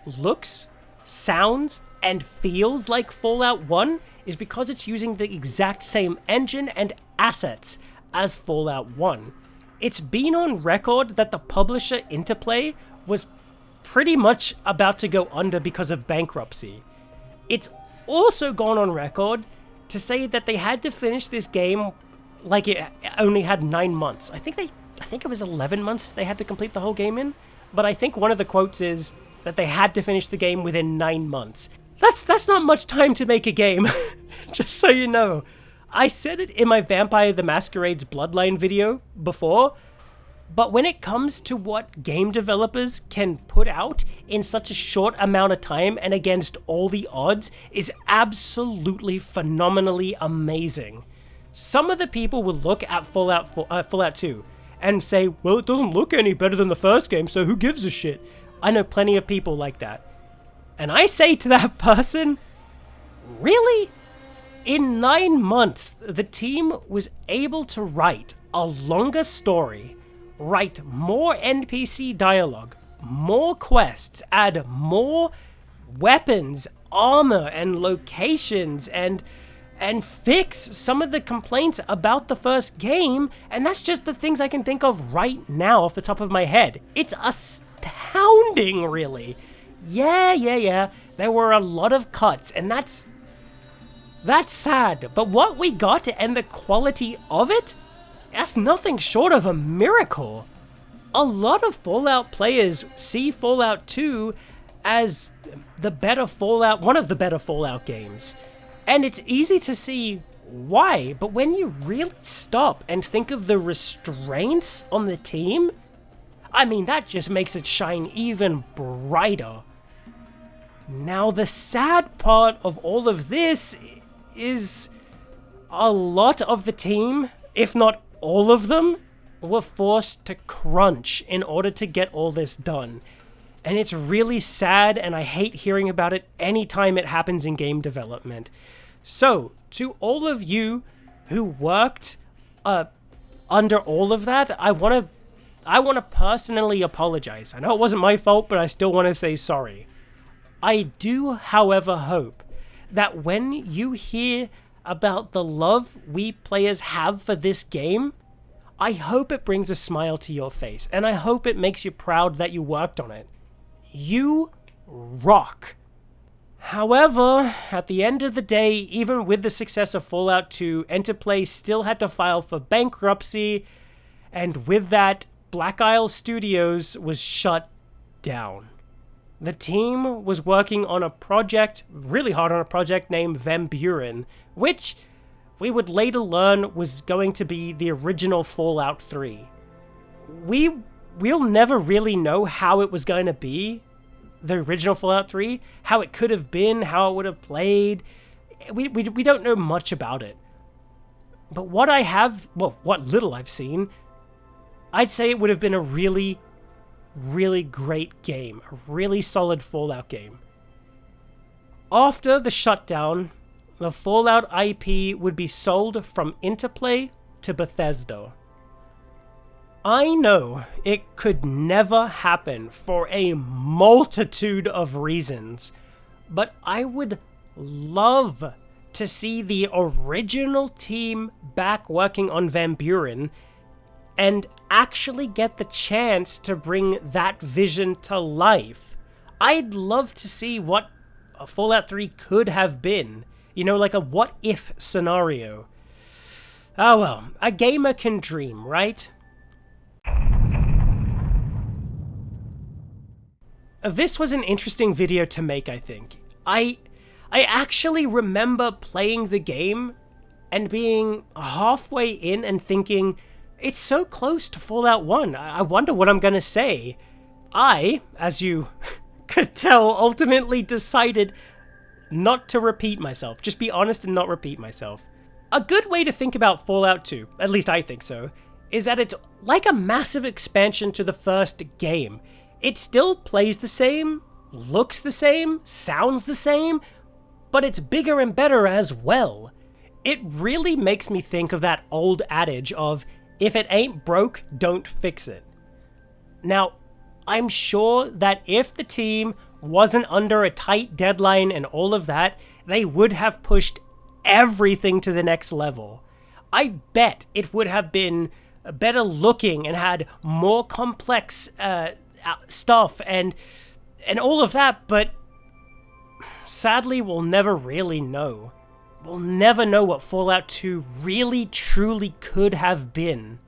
looks, sounds, and feels like Fallout 1 is because it's using the exact same engine and assets as Fallout 1. It's been on record that the publisher Interplay was pretty much about to go under because of bankruptcy. It's also gone on record to say that they had to finish this game like it only had 9 months. I think it was 11 months they had to complete the whole game in, but I think one of the quotes is that they had to finish the game within 9 months. That's not much time to make a game, just so you know. I said it in my Vampire the Masquerade's Bloodline video before, but when it comes to what game developers can put out in such a short amount of time and against all the odds is absolutely phenomenally amazing. Some of the people will look at Fallout 2 and say, well, it doesn't look any better than the first game, so who gives a shit? I know plenty of people like that. And I say to that person, really? In 9 months, the team was able to write a longer story, write more NPC dialogue, more quests, add more weapons, armor, and locations, and fix some of the complaints about the first game, and that's just the things I can think of right now off the top of my head. It's astounding, really. Yeah, there were a lot of cuts, and that's sad, but what we got and the quality of it, that's nothing short of a miracle. A lot of Fallout players see Fallout 2 as the better Fallout, one of the better Fallout games. And it's easy to see why, but when you really stop and think of the restraints on the team, I mean, that just makes it shine even brighter. Now, the sad part of all of this is a lot of the team, if not all of them, were forced to crunch in order to get all this done. And it's really sad, and I hate hearing about it anytime it happens in game development. So, to all of you who worked under all of that, I want to personally apologize. I know it wasn't my fault, but I still want to say sorry. I do, however, hope that when you hear about the love we players have for this game, I hope it brings a smile to your face, and I hope it makes you proud that you worked on it. You rock. However, at the end of the day, even with the success of Fallout 2, Interplay still had to file for bankruptcy, and with that, Black Isle Studios was shut down. The team was working on a project, really hard on a project named Van Buren, which we would later learn was going to be the original Fallout 3. We'll never really know how it was going to be, the original Fallout 3, how it could have been, how it would have played. We don't know much about it. But what little I've seen, I'd say it would have been a really, really great game, a really solid Fallout game. After the shutdown, the Fallout IP would be sold from Interplay to Bethesda. I know it could never happen for a multitude of reasons, but I would love to see the original team back working on Van Buren and actually get the chance to bring that vision to life. I'd love to see what a Fallout 3 could have been. You know, like a what-if scenario. Oh well, a gamer can dream, right? This was an interesting video to make, I think. I actually remember playing the game and being halfway in and thinking, it's so close to Fallout 1, I wonder what I'm gonna say. I, as you could tell, ultimately decided not to repeat myself. Just be honest and not repeat myself. A good way to think about Fallout 2, at least I think so, is that it's like a massive expansion to the first game. It still plays the same, looks the same, sounds the same, but it's bigger and better as well. It really makes me think of that old adage of, if it ain't broke, don't fix it. Now, I'm sure that if the team wasn't under a tight deadline and all of that, they would have pushed everything to the next level. I bet it would have been better looking and had more complex stuff and all of that, but sadly we'll never really know. We'll never know what Fallout 2 really truly could have been.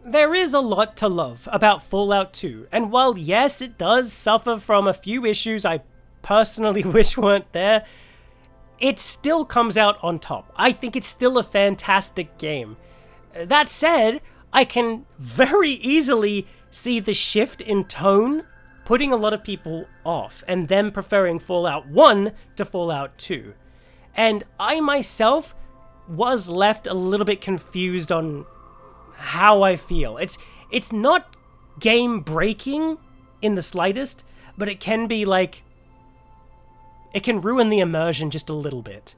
There is a lot to love about Fallout 2, and while yes, it does suffer from a few issues I personally wish weren't there, it still comes out on top. I think it's still a fantastic game. That said, I can very easily see the shift in tone putting a lot of people off, and them preferring Fallout 1 to Fallout 2. And I myself was left a little bit confused on how I feel. It's not game breaking in the slightest, but it can be like, it can ruin the immersion just a little bit.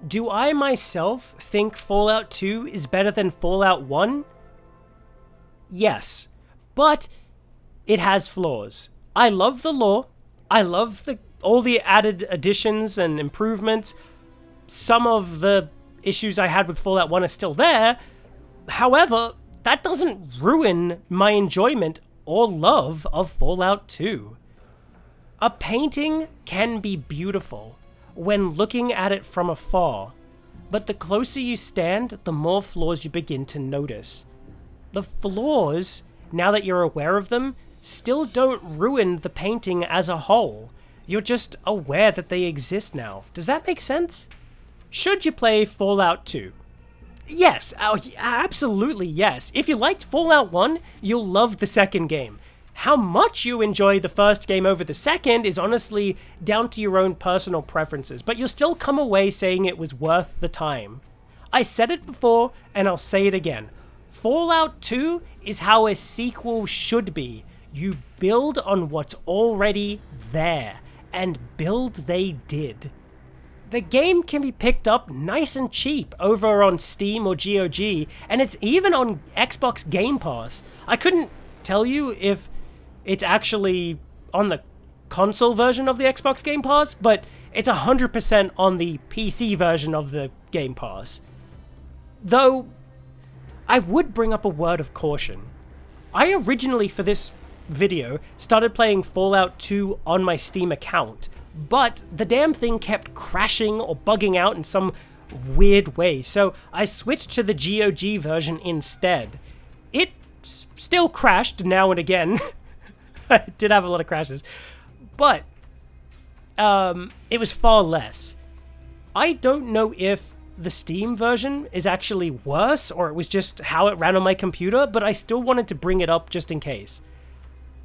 Do I myself think Fallout 2 is better than Fallout 1? Yes, but it has flaws. I love the lore. I love all the added additions and improvements. Some of the issues I had with Fallout 1 are still there. However, that doesn't ruin my enjoyment or love of Fallout 2. A painting can be beautiful when looking at it from afar, but the closer you stand, the more flaws you begin to notice. The flaws, now that you're aware of them, still don't ruin the painting as a whole. You're just aware that they exist now. Does that make sense? Should you play Fallout 2? Yes, absolutely yes. If you liked Fallout 1, you'll love the second game. How much you enjoy the first game over the second is honestly down to your own personal preferences, but you'll still come away saying it was worth the time. I said it before, and I'll say it again. Fallout 2 is how a sequel should be. You build on what's already there, and build they did. The game can be picked up nice and cheap over on Steam or GOG, and it's even on Xbox Game Pass. I couldn't tell you if it's actually on the console version of the Xbox Game Pass, but it's 100% on the PC version of the Game Pass. Though, I would bring up a word of caution. I originally, for this video, started playing Fallout 2 on my Steam account, but the damn thing kept crashing or bugging out in some weird way, so I switched to the GOG version instead. It still crashed now and again. I did have a lot of crashes, but it was far less. I don't know if the Steam version is actually worse or it was just how it ran on my computer, but I still wanted to bring it up just in case.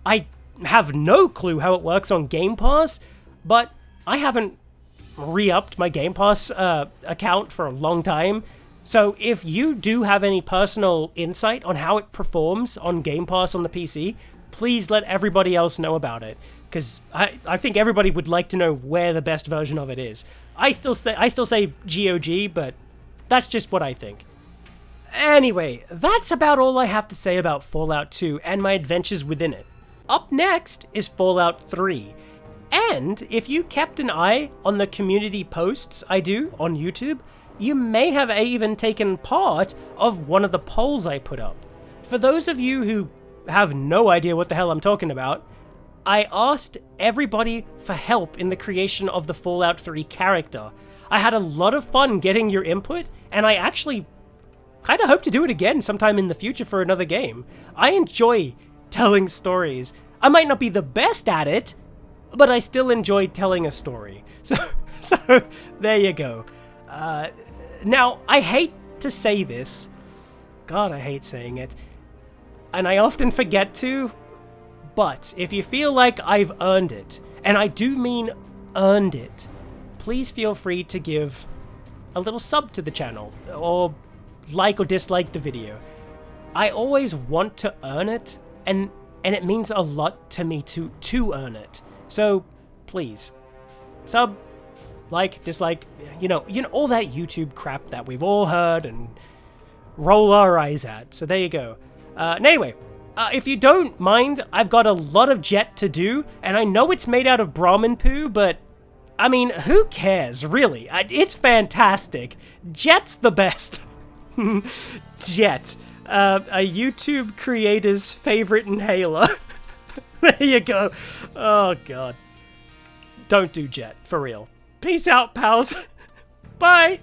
I have no clue how it works on Game Pass, but I haven't re-upped my Game Pass account for a long time. So if you do have any personal insight on how it performs on Game Pass on the PC, please let everybody else know about it, because I think everybody would like to know where the best version of it is. I still say GOG, but that's just what I think. Anyway, that's about all I have to say about Fallout 2 and my adventures within it. Up next is Fallout 3. And if you kept an eye on the community posts I do on YouTube, you may have even taken part of one of the polls I put up. For those of you who have no idea what the hell I'm talking about, I asked everybody for help in the creation of the Fallout 3 character. I had a lot of fun getting your input, and I actually kind of hope to do it again sometime in the future for another game. I enjoy telling stories. I might not be the best at it, but I still enjoy telling a story. So there you go. Now, I hate to say this. God, I hate saying it. And I often forget to. But if you feel like I've earned it, and I do mean earned it, please feel free to give a little sub to the channel, or like or dislike the video. I always want to earn it, and it means a lot to me to earn it. So, please, sub, Like, dislike, all that YouTube crap that we've all heard and roll our eyes at. So there you go. Anyway, if you don't mind, I've got a lot of jet to do, and I know it's made out of Brahmin poo, but I mean, who cares, really? It's fantastic. Jet's the best. Jet, a YouTube creator's favorite inhaler. There you go. Oh, God. Don't do jet, for real. Peace out, pals. Bye.